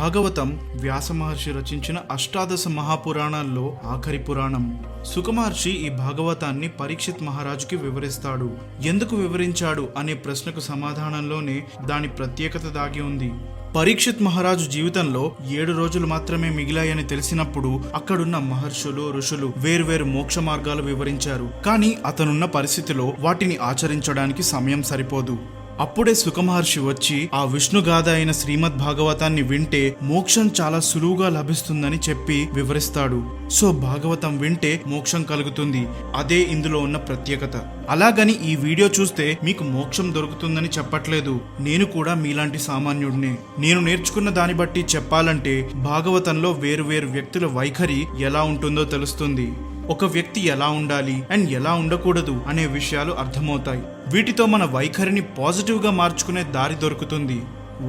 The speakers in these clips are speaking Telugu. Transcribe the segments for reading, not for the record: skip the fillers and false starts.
భాగవతం వ్యాస మహర్షి రచించిన అష్టాదశ మహాపురాణాల్లో ఆఖరి పురాణం. సుఖ మహర్షి ఈ భాగవతాన్ని పరీక్షిత్ మహారాజుకి వివరిస్తాడు. ఎందుకు వివరించాడు అనే ప్రశ్నకు సమాధానంలోనే దాని ప్రత్యేకత దాగి ఉంది. పరీక్షిత్ మహారాజు జీవితంలో 7 రోజులు మాత్రమే మిగిలాయని తెలిసినప్పుడు అక్కడున్న మహర్షులు, ఋషులు వేర్వేరు మోక్ష మార్గాలు వివరించారు. కానీ అతనున్న పరిస్థితిలో వాటిని ఆచరించడానికి సమయం సరిపోదు. అప్పుడే సుఖ మహర్షి వచ్చి ఆ విష్ణుగాథ అయిన శ్రీమద్ భాగవతాన్ని వింటే మోక్షం చాలా సులువుగా లభిస్తుందని చెప్పి వివరిస్తాడు. సో భాగవతం వింటే మోక్షం కలుగుతుంది. అదే ఇందులో ఉన్న ప్రత్యేకత. అలాగని ఈ వీడియో చూస్తే మీకు మోక్షం దొరుకుతుందని చెప్పట్లేదు. నేను కూడా మీలాంటి సామాన్యుడినే. నేను నేర్చుకున్న దాన్ని బట్టి చెప్పాలంటే భాగవతంలో వేరు వ్యక్తుల వైఖరి ఎలా ఉంటుందో తెలుస్తుంది. ఒక వ్యక్తి ఎలా ఉండాలి అండ్ ఎలా ఉండకూడదు అనే విషయాలు అర్థమవుతాయి. వీటితో మన వైఖరిని పాజిటివ్ గా మార్చుకునే దారి దొరుకుతుంది.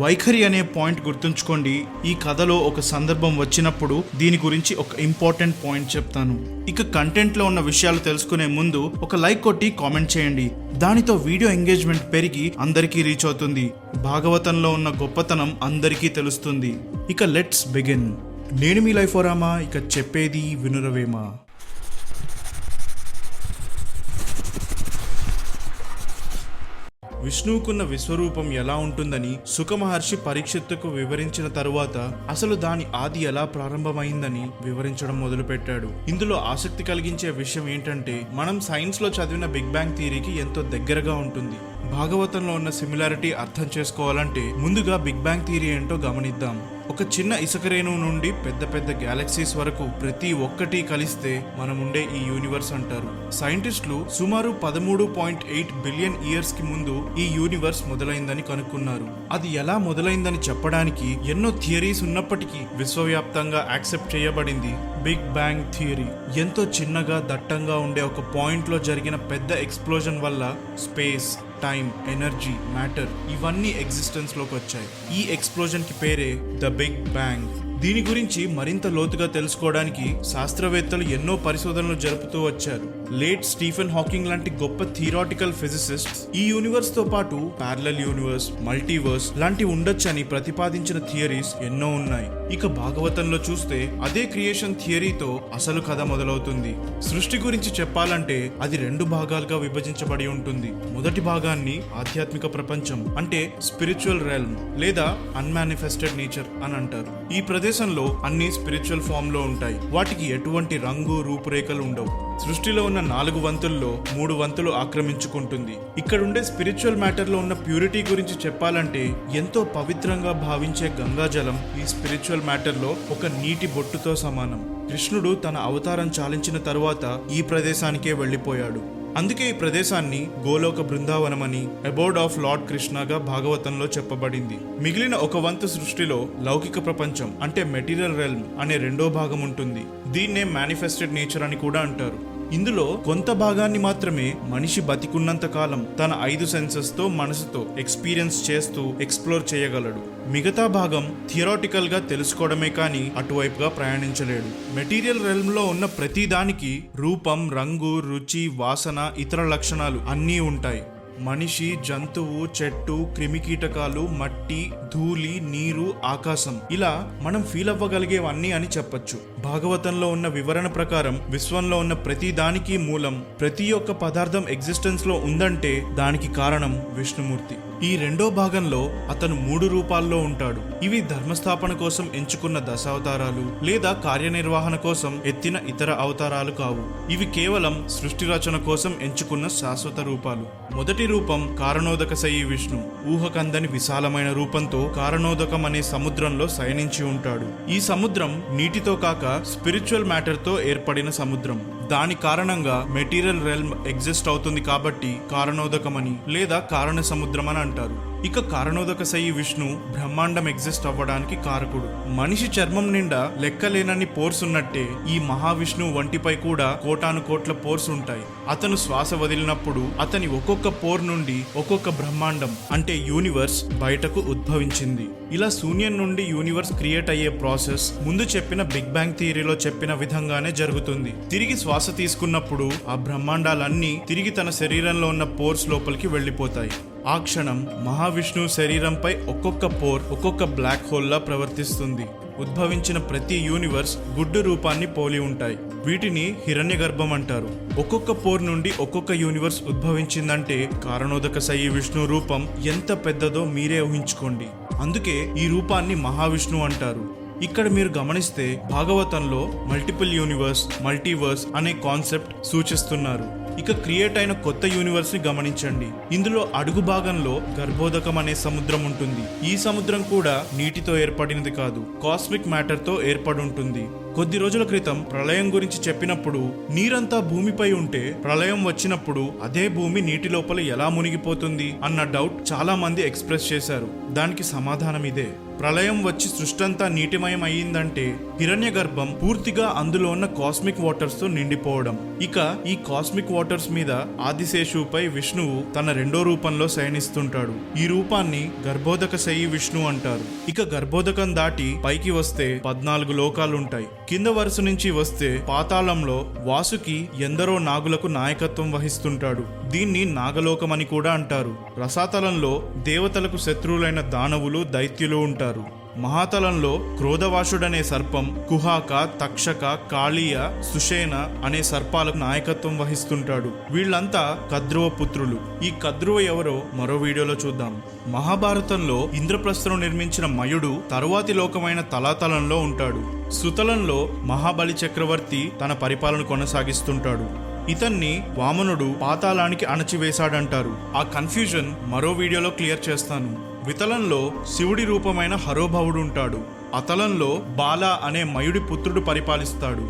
వైఖరి అనే పాయింట్ గుర్తుంచుకోండి. ఈ కథలో ఒక సందర్భం వచ్చినప్పుడు దీని గురించి ఒక ఇంపార్టెంట్ పాయింట్ చెప్తాను. ఇక కంటెంట్ లో ఉన్న విషయాలు తెలుసుకునే ముందు ఒక లైక్ కొట్టి కామెంట్ చేయండి. దానితో వీడియో ఎంగేజ్మెంట్ పెరిగి అందరికీ రీచ్ అవుతుంది. భాగవతంలో ఉన్న గొప్పతనం అందరికీ తెలుస్తుంది. ఇక లెట్స్ బిగిన్. నేను మీ లైఫ్ రామా. ఇక చెప్పేది వినురవేమా. విష్ణువుకున్న విశ్వరూపం ఎలా ఉంటుందని సుఖ మహర్షి పరీక్షిత్తుకు వివరించిన తరువాత అసలు దాని ఆది ఎలా ప్రారంభమైందని వివరించడం మొదలుపెట్టాడు. ఇందులో ఆసక్తి కలిగించే విషయం ఏంటంటే మనం సైన్స్ లో చదివిన బిగ్ బ్యాంగ్ థియరీకి ఎంతో దగ్గరగా ఉంటుంది. భాగవతంలో ఉన్న సిమిలారిటీ అర్థం చేసుకోవాలంటే ముందుగా బిగ్ బ్యాంగ్ థియరీ ఏంటో గమనిద్దాం. ఒక చిన్న ఇసుక రేణువు నుండి పెద్ద గ్యాలక్సీస్ వరకు ప్రతి ఒక్కటి కలిస్తే మనముండే ఈ యూనివర్స్ అంటారు. సైంటిస్టులు సుమారు 13.8 బిలియన్ ఇయర్స్ కి ముందు ఈ యూనివర్స్ మొదలైందని కనుక్కున్నారు. అది ఎలా మొదలైందని చెప్పడానికి ఎన్నో థియరీస్ ఉన్నప్పటికీ విశ్వవ్యాప్తంగా యాక్సెప్ట్ చేయబడింది బిగ్ బ్యాంగ్ థియరీ. ఎంతో చిన్నగా దట్టంగా ఉండే ఒక పాయింట్ లో జరిగిన పెద్ద ఎక్స్ప్లోజన్ వల్ల స్పేస్, టైం, ఎనర్జీ, మ్యాటర్ ఇవన్నీ ఎగ్జిస్టెన్స్ లోకి వచ్చాయి. ఈ ఎక్స్ప్లోజన్ కి పేరే ద బిగ్ బ్యాంగ్. దీని గురించి మరింత లోతుగా తెలుసుకోవడానికి శాస్త్రవేత్తలు ఎన్నో పరిశోధనలు జరుపుతూ వచ్చారు. లేట్ స్టీఫెన్ హాకింగ్ లాంటి గొప్ప థియరాటికల్ ఫిజిసిస్ట్స్ ఈ యూనివర్స్ తో పాటు ప్యారలల్ యూనివర్స్, మల్టీవర్స్ లాంటి ఉండొచ్చని ప్రతిపాదించిన థియరీస్ ఎన్నో ఉన్నాయి. ఇక భాగవతంలో చూస్తే అదే క్రియేషన్ థియరీతో అసలు కథ మొదలవుతుంది. సృష్టి గురించి చెప్పాలంటే అది 2 భాగాలుగా విభజించబడి ఉంటుంది. మొదటి భాగాన్ని ఆధ్యాత్మిక ప్రపంచం అంటే స్పిరిచువల్ రెల్మ్ లేదా అన్మానిఫెస్టెడ్ నేచర్ అని అంటారు. ఈ ప్రదేశంలో అన్ని స్పిరిచువల్ ఫామ్ లో ఉంటాయి. వాటికి ఎటువంటి రంగు, రూపురేఖలు ఉండవు. సృష్టిలో ఉన్న 4 వంతుల్లో 3 వంతులు ఆక్రమించుకుంటుంది. ఇక్కడుండే స్పిరిచువల్ మ్యాటర్ లో ఉన్న ప్యూరిటీ గురించి చెప్పాలంటే ఎంతో పవిత్రంగా భావించే గంగాజలం ఈ స్పిరిచువల్ మ్యాటర్ లో ఒక నీటి బొట్టుతో సమానం. కృష్ణుడు తన అవతారం చాలించిన తరువాత ఈ ప్రదేశానికే వెళ్లిపోయాడు. అందుకే ఈ ప్రదేశాన్ని గోలోక బృందావనమని, అబోర్డ్ ఆఫ్ లార్డ్ కృష్ణగా భాగవతంలో చెప్పబడింది. మిగిలిన 1 వంతు సృష్టిలో లౌకిక ప్రపంచం అంటే మెటీరియల్ రెల్మ్ అనే 2వ భాగం ఉంటుంది. దీన్నే మేనిఫెస్టెడ్ నేచర్ అని కూడా అంటారు. ఇందులో కొంత భాగాన్ని మాత్రమే మనిషి బతికున్నంత కాలం తన 5 సెన్సెస్ తో, మనసుతో ఎక్స్పీరియన్స్ చేస్తూ ఎక్స్ప్లోర్ చేయగలడు. మిగతా భాగం థియరాటికల్ గా తెలుసుకోవడమే కానీ అటువైపుగా ప్రయాణించలేడు. మెటీరియల్ రెల్మ్ లో ఉన్న ప్రతి దానికి రూపం, రంగు, రుచి, వాసన, ఇతర లక్షణాలు అన్నీ ఉంటాయి. మనిషి, జంతువు, చెట్టు, క్రిమికీటకాలు, మట్టి, ధూళి, నీరు, ఆకాశం ఇలా మనం ఫీల్ అవ్వగలిగేవన్నీ అని చెప్పొచ్చు. భాగవతంలో ఉన్న వివరణ ప్రకారం విశ్వంలో ఉన్న ప్రతి దానికి మూలం, ప్రతి ఒక్క పదార్థం ఎగ్జిస్టెన్స్ లో ఉందంటే దానికి కారణం విష్ణుమూర్తి. ఈ 2వ భాగంలో అతను 3 రూపాల్లో ఉంటాడు. ఇవి ధర్మస్థాపన కోసం ఎంచుకున్న దశావతారాలు లేదా కార్యనిర్వహణ కోసం ఎత్తిన ఇతర అవతారాలు కావు. ఇవి కేవలం సృష్టి రచన కోసం ఎంచుకున్న శాశ్వత రూపాలు. మొదటి రూపం కారణోదకశయి విష్ణు. ఊహకందని విశాలమైన రూపంతో కారణోదకం అనే సముద్రంలో శయనించి ఉంటాడు. ఈ సముద్రం నీటితో కాక స్పిరిచువల్ మ్యాటర్ తో ఏర్పడిన సముద్రం. దాని కారణంగా మెటీరియల్ రెల్మ్ ఎగ్జిస్ట్ అవుతుంది కాబట్టి కారణోదకమని లేదా కారణ సముద్రం అని అంటారు. ఇక కారణోదకశయి విష్ణు బ్రహ్మాండం ఎగ్జిస్ట్ అవ్వడానికి కారకుడు. మనిషి చర్మం నిండా లెక్కలేనన్ని పోర్స్ ఉన్నట్టే ఈ మహావిష్ణువు వంటిపై కూడా కోటాను కోట్ల పోర్స్ ఉంటాయి. అతను శ్వాస వదిలినప్పుడు అతని ఒక్కొక్క పోర్ నుండి ఒక్కొక్క బ్రహ్మాండం అంటే యూనివర్స్ బయటకు ఉద్భవించింది. ఇలా శూన్యం నుండి యూనివర్స్ క్రియేట్ అయ్యే ప్రాసెస్ ముందు చెప్పిన బిగ్ బ్యాంగ్ థియరీలో చెప్పిన విధంగానే జరుగుతుంది. తిరిగి శ్వాస తీసుకున్నప్పుడు ఆ బ్రహ్మాండాలన్నీ తిరిగి తన శరీరంలో ఉన్న పోర్స్ లోపలికి వెళ్లిపోతాయి. ఆ క్షణం మహావిష్ణువు శరీరంపై ఒక్కొక్క పోర్ ఒక్కొక్క బ్లాక్ హోల్లా ప్రవర్తిస్తుంది. ఉద్భవించిన ప్రతి యూనివర్స్ గుడ్డు రూపాన్ని పోలి ఉంటాయి. వీటిని హిరణ్యగర్భం అంటారు. ఒక్కొక్క పోర్ నుండి ఒక్కొక్క యూనివర్స్ ఉద్భవించిందంటే కారణోదక సయి విష్ణు రూపం ఎంత పెద్దదో మీరే ఊహించుకోండి. అందుకే ఈ రూపాన్ని మహావిష్ణువు అంటారు. ఇక్కడ మీరు గమనిస్తే భాగవతంలో మల్టిపుల్ యూనివర్స్, మల్టీవర్స్ అనే కాన్సెప్ట్ సూచిస్తున్నారు. ఇక క్రియేట్ అయిన కొత్త యూనివర్స్ ని గమనించండి. ఇందులో అడుగు భాగంలో గర్భోదకం అనే సముద్రం ఉంటుంది. ఈ సముద్రం కూడా నీటితో ఏర్పడినది కాదు, కాస్మిక్ మ్యాటర్ తో ఏర్పడి ఉంటుంది. కొద్ది రోజుల క్రితం ప్రళయం గురించి చెప్పినప్పుడు నీరంతా భూమిపై ఉంటే ప్రళయం వచ్చినప్పుడు అదే భూమి నీటి లోపల ఎలా మునిగిపోతుంది అన్న డౌట్ చాలా మంది ఎక్స్ప్రెస్ చేశారు. దానికి సమాధానం ఇదే. ప్రళయం వచ్చి సృష్టంతా నీటిమయం అయ్యిందంటే హిరణ్య గర్భం పూర్తిగా అందులో ఉన్న కాస్మిక్ వాటర్స్ తో నిండిపోవడం. ఇక ఈ కాస్మిక్ వాటర్స్ మీద ఆదిశేషువుపై విష్ణువు తన రెండో రూపంలో శయనిస్తుంటాడు. ఈ రూపాన్ని గర్భోదక శయి విష్ణు అంటారు. ఇక గర్భోదకం దాటి పైకి వస్తే 14 లోకాలుంటాయి. కింద వరుస నుంచి వస్తే పాతాళంలో వాసుకి ఎందరో నాగులకు నాయకత్వం వహిస్తుంటాడు. దీన్ని నాగలోకం అని కూడా అంటారు. రసాతలంలో దేవతలకు శత్రువులైన దానవులు, దైత్యులు ఉంటారు. మహాతలంలో క్రోధవాసుడనే సర్పం, కుహాక, తక్షక, కాళీయ, సుషేన అనే సర్పాలకు నాయకత్వం వహిస్తుంటాడు. వీళ్ళంతా కద్రువ పుత్రులు. ఈ కద్రువ ఎవరో మరో వీడియోలో చూద్దాం. మహాభారతంలో ఇంద్రప్రస్థను నిర్మించిన మయుడు తరువాతి లోకమైన తలాతలంలో ఉంటాడు. సుతలంలో మహాబలి చక్రవర్తి తన పరిపాలన కొనసాగిస్తుంటాడు. ఇతన్ని వామనుడు పాతాళానికి అణచివేశాడంటారు. ఆ కన్ఫ్యూజన్ మరో వీడియోలో క్లియర్ చేస్తాను. వితలంలో శివుడి రూపమైన హరోభవుడు ఉంటాడు. అతలంలో బాల అనే మయుడి పుత్రుడు పరిపాలిస్తాడు.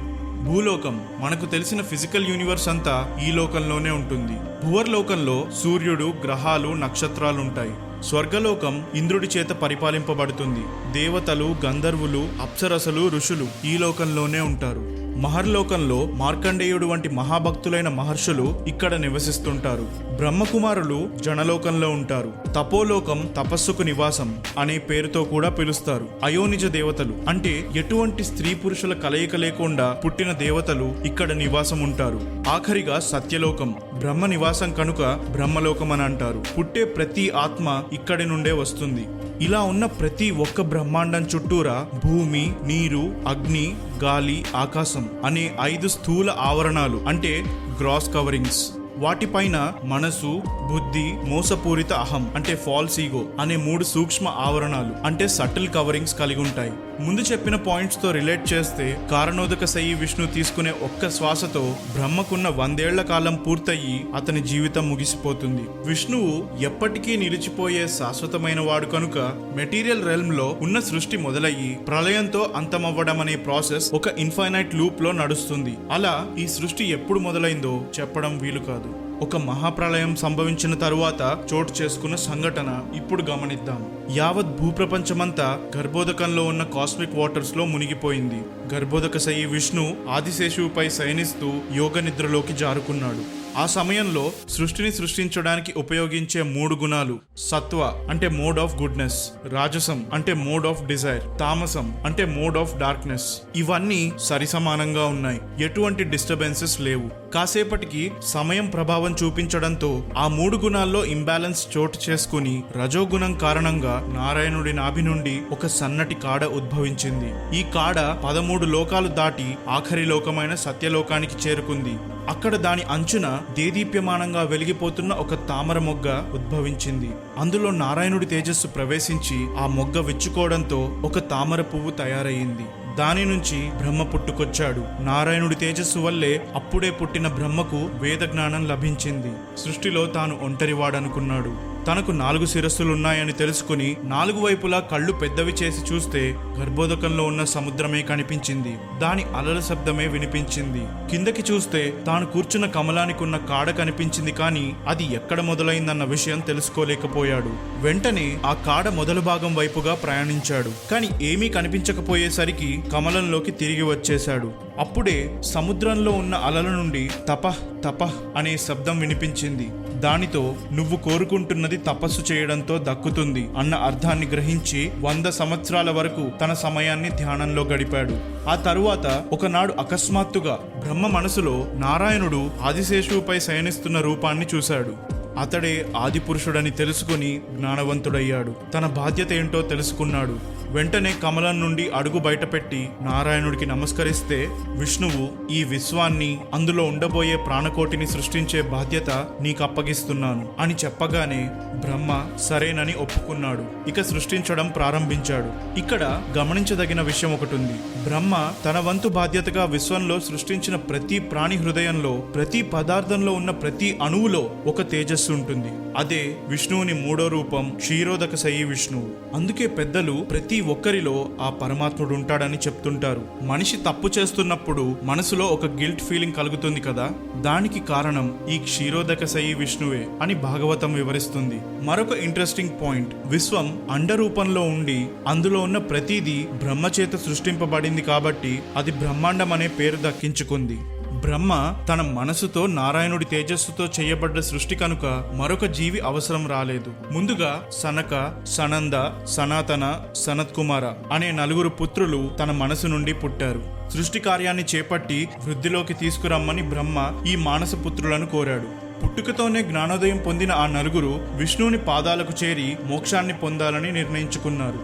భూలోకం మనకు తెలిసిన ఫిజికల్ యూనివర్స్ అంతా ఈ లోకంలోనే ఉంటుంది. భువర్లోకంలో సూర్యుడు, గ్రహాలు, నక్షత్రాలుంటాయి. స్వర్గలోకం ఇంద్రుడి చేత పరిపాలింపబడుతుంది. దేవతలు, గంధర్వులు, అప్సరసలు, ఋషులు ఈ లోకంలోనే ఉంటారు. మహర్లోకంలో మార్కండేయుడు వంటి మహాభక్తులైన మహర్షులు ఇక్కడ నివసిస్తుంటారు. బ్రహ్మకుమారులు జనలోకంలో ఉంటారు. తపోలోకం తపస్సుకు నివాసం అనే పేరుతో కూడా పిలుస్తారు. అయోనిజ దేవతలు అంటే ఎటువంటి స్త్రీ పురుషుల కలయిక లేకుండా పుట్టిన దేవతలు ఇక్కడ నివాసం ఉంటారు. ఆఖరిగా సత్యలోకం బ్రహ్మ నివాసం కనుక బ్రహ్మలోకం అని అంటారు. పుట్టే ప్రతి ఆత్మ ఇక్కడి నుండే వస్తుంది. ఇలా ఉన్న ప్రతి ఒక్క బ్రహ్మాండం చుట్టూరా భూమి, నీరు, అగ్ని, గాలి, ఆకాశం అనే 5 స్థూల ఆవరణాలు అంటే గ్రాస్ కవరింగ్స్. వాటిపైన మనసు, బుద్ధి, మోసపూరిత అహం అంటే ఫాల్స్ ఈగో అనే 3 సూక్ష్మ ఆవరణాలు అంటే సటిల్ కవరింగ్స్ కలిగి ఉంటాయి. ముందు చెప్పిన పాయింట్స్ తో రిలేట్ చేస్తే కారణోదక సయి విష్ణు తీసుకునే ఒక్క శ్వాసతో బ్రహ్మకున్న 100 ఏళ్ల కాలం పూర్తయి అతని జీవితం ముగిసిపోతుంది. విష్ణువు ఎప్పటికీ నిలిచిపోయే శాశ్వతమైన వాడు కనుక మెటీరియల్ రెల్మ్ లో ఉన్న సృష్టి మొదలయ్యి ప్రళయంతో అంతమవ్వడం అనే ప్రాసెస్ ఒక ఇన్ఫైనైట్ లూప్ లో నడుస్తుంది. అలా ఈ సృష్టి ఎప్పుడు మొదలైందో చెప్పడం వీలు కాదు. ఒక మహాప్రళయం సంభవించిన తరువాత చోటు చేసుకున్న సంఘటన ఇప్పుడు గమనిద్దాం. యావత్ భూప్రపంచమంతా గర్భోదకంలో ఉన్న కాస్మిక్ వాటర్స్ లో మునిగిపోయింది. గర్భోదక సయి విష్ణు ఆదిశేషువుపై శయనిస్తూ యోగ నిద్రలోకి జారుకున్నాడు. ఆ సమయంలో సృష్టిని సృష్టించడానికి ఉపయోగించే 3 గుణాలు సత్వ అంటే మోడ్ ఆఫ్ గుడ్నెస్, రాజసం అంటే మోడ్ ఆఫ్ డిజైర్, తామసం అంటే మోడ్ ఆఫ్ డార్క్నెస్ ఇవన్నీ సరిసమానంగా ఉన్నాయి. ఎటువంటి డిస్టర్బెన్సెస్ లేవు. కాసేపటికి సమయం ప్రభావం చూపించడంతో ఆ 3 గుణాల్లో ఇంబ్యాలెన్స్ చోటు చేసుకుని రజోగుణం కారణంగా నారాయణుడి నాభి నుండి ఒక సన్నటి కాడ ఉద్భవించింది. ఈ కాడ 13 లోకాలు దాటి ఆఖరి లోకమైన సత్యలోకానికి చేరుకుంది. అక్కడ దాని అంచున దేదీప్యమానంగా వెలిగిపోతున్న ఒక తామర మొగ్గ ఉద్భవించింది. అందులో నారాయణుడి తేజస్సు ప్రవేశించి ఆ మొగ్గ విచ్చుకోవడంతో ఒక తామర పువ్వు తయారయ్యింది. దాని నుంచి బ్రహ్మ పుట్టుకొచ్చాడు. నారాయణుడి తేజస్సు వల్లే అప్పుడే పుట్టిన బ్రహ్మకు వేద జ్ఞానం లభించింది. సృష్టిలో తాను ఒంటరివాడనుకున్నాడు. తనకు 4 శిరస్సులున్నాయని తెలుసుకుని 4 వైపులా కళ్ళు పెద్దవి చేసి చూస్తే గర్భోదకంలో ఉన్న సముద్రమే కనిపించింది. దాని అలల శబ్దమే వినిపించింది. కిందకి చూస్తే తాను కూర్చున్న కమలానికి ఉన్న కాడ కనిపించింది, కానీ అది ఎక్కడ మొదలైందన్న విషయం తెలుసుకోలేకపోయాడు. వెంటనే ఆ కాడ మొదలు భాగం వైపుగా ప్రయాణించాడు. కానీ ఏమీ కనిపించకపోయేసరికి కమలంలోకి తిరిగి వచ్చేశాడు. అప్పుడే సముద్రంలో ఉన్న అలల నుండి తపహ్ తపహ్ అనే శబ్దం వినిపించింది. దానితో నువ్వు కోరుకుంటున్నది తపస్సు చేయడంతో దక్కుతుంది అన్న అర్థాన్ని గ్రహించి 100 సంవత్సరాల వరకు తన సమయాన్ని ధ్యానంలో గడిపాడు. ఆ తరువాత ఒకనాడు అకస్మాత్తుగా బ్రహ్మ మనసులో నారాయణుడు ఆదిశేషువుపై శయనిస్తున్న రూపాన్ని చూశాడు. అతడే ఆదిపురుషుడని తెలుసుకుని జ్ఞానవంతుడయ్యాడు. తన బాధ్యత ఏంటో తెలుసుకున్నాడు. వెంటనే కమలం నుండి అడుగు బయటపెట్టి నారాయణుడికి నమస్కరిస్తే, విష్ణువు ఈ విశ్వాన్ని, అందులో ఉండబోయే ప్రాణకోటిని సృష్టించే బాధ్యత నీకు అప్పగిస్తున్నాను అని చెప్పగానే బ్రహ్మ సరేనని ఒప్పుకున్నాడు. ఇక సృష్టించడం ప్రారంభించాడు. ఇక్కడ గమనించదగిన విషయం ఒకటి ఉంది. బ్రహ్మ తన వంతు బాధ్యతగా విశ్వంలో సృష్టించిన ప్రతి ప్రాణి హృదయంలో, ప్రతి పదార్థంలో ఉన్న ప్రతి అణువులో ఒక తేజస్సు ఉంటుంది. అదే విష్ణువుని మూడో రూపం క్షీరోదక శయి విష్ణువు. అందుకే పెద్దలు ప్రతి ఒక్కరిలో ఆ పరమాత్ముడు ఉంటాడని చెప్తుంటారు. మనిషి తప్పు చేస్తున్నప్పుడు మనసులో ఒక గిల్ట్ ఫీలింగ్ కలుగుతుంది కదా, దానికి కారణం ఈ క్షీరోదక శయి విష్ణువే అని భాగవతం వివరిస్తుంది. మరొక ఇంట్రెస్టింగ్ పాయింట్, విశ్వం అండ రూపంలో ఉండి అందులో ఉన్న ప్రతిదీ బ్రహ్మచేత సృష్టింపబడింది కాబట్టి అది బ్రహ్మాండం అనే పేరు దక్కించుకుంది. బ్రహ్మ తన మనసుతో నారాయణుడి తేజస్సుతో చేయబడ్డ సృష్టి కనుక మరొక జీవి అవసరం రాలేదు. ముందుగా సనక, సనంద, సనాతన, సనత్కుమార అనే 4 పుత్రులు తన మనసు నుండి పుట్టారు. సృష్టి కార్యాన్ని చేపట్టి వృద్ధిలోకి తీసుకురమ్మని బ్రహ్మ ఈ మానస పుత్రులను కోరాడు. పుట్టుకతోనే జ్ఞానోదయం పొందిన ఆ 4 విష్ణువుని పాదాలకు చేరి మోక్షాన్ని పొందాలని నిర్ణయించుకున్నారు.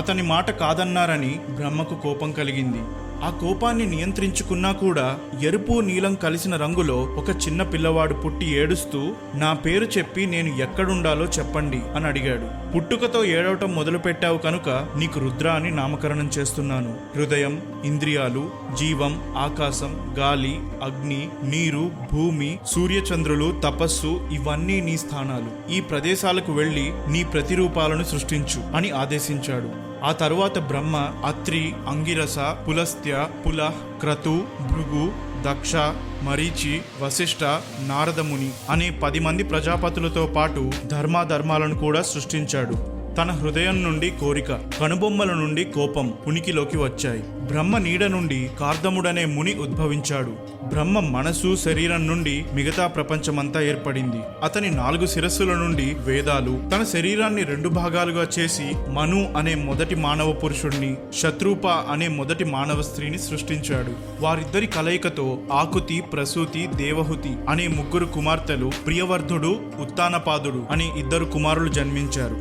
అతని మాట కాదన్నారని బ్రహ్మకు కోపం కలిగింది. ఆ కోపాన్ని నియంత్రించుకున్నా కూడా ఎరుపు నీలం కలిసిన రంగులో ఒక చిన్న పిల్లవాడు పుట్టి ఏడుస్తూ, నా పేరు చెప్పి నేను ఎక్కడుండాలో చెప్పండి అని అడిగాడు. పుట్టుకతో ఏడవటం మొదలుపెట్టావు కనుక నీకు రుద్ర అని నామకరణం చేస్తున్నాను. హృదయం, ఇంద్రియాలు, జీవం, ఆకాశం, గాలి, అగ్ని, నీరు, భూమి, సూర్యచంద్రులు, తపస్సు ఇవన్నీ నీ స్థానాలు. ఈ ప్రదేశాలకు వెళ్లి నీ ప్రతిరూపాలను సృష్టించు అని ఆదేశించాడు. ఆ తరువాత బ్రహ్మ అత్రి, అంగిరస, పులస్త్య, పులహ్, క్రతు, భృగు, దక్ష, మరీచి, వశిష్ఠ, నారదముని అనే 10 మంది ప్రజాపతులతో పాటు ధర్మాలను కూడా సృష్టించాడు. తన హృదయం నుండి కోరిక, కనుబొమ్మల నుండి కోపం ఉనికిలోకి వచ్చాయి. బ్రహ్మ నీడ నుండి కార్దముడనే ముని ఉద్భవించాడు. బ్రహ్మ మనసు, శరీరం నుండి మిగతా ప్రపంచమంతా ఏర్పడింది. అతని 4 శిరస్సుల నుండి వేదాలు, తన శరీరాన్ని 2 భాగాలుగా చేసి మను అనే మొదటి మానవ పురుషుణ్ణి, శత్రూప అనే మొదటి మానవ స్త్రీని సృష్టించాడు. వారిద్దరి కలయికతో ఆకుతి, ప్రసూతి, దేవహుతి అనే 3 కుమార్తెలు, ప్రియవర్ధుడు, ఉత్తానపాదుడు అనే 2 కుమారులు జన్మించారు.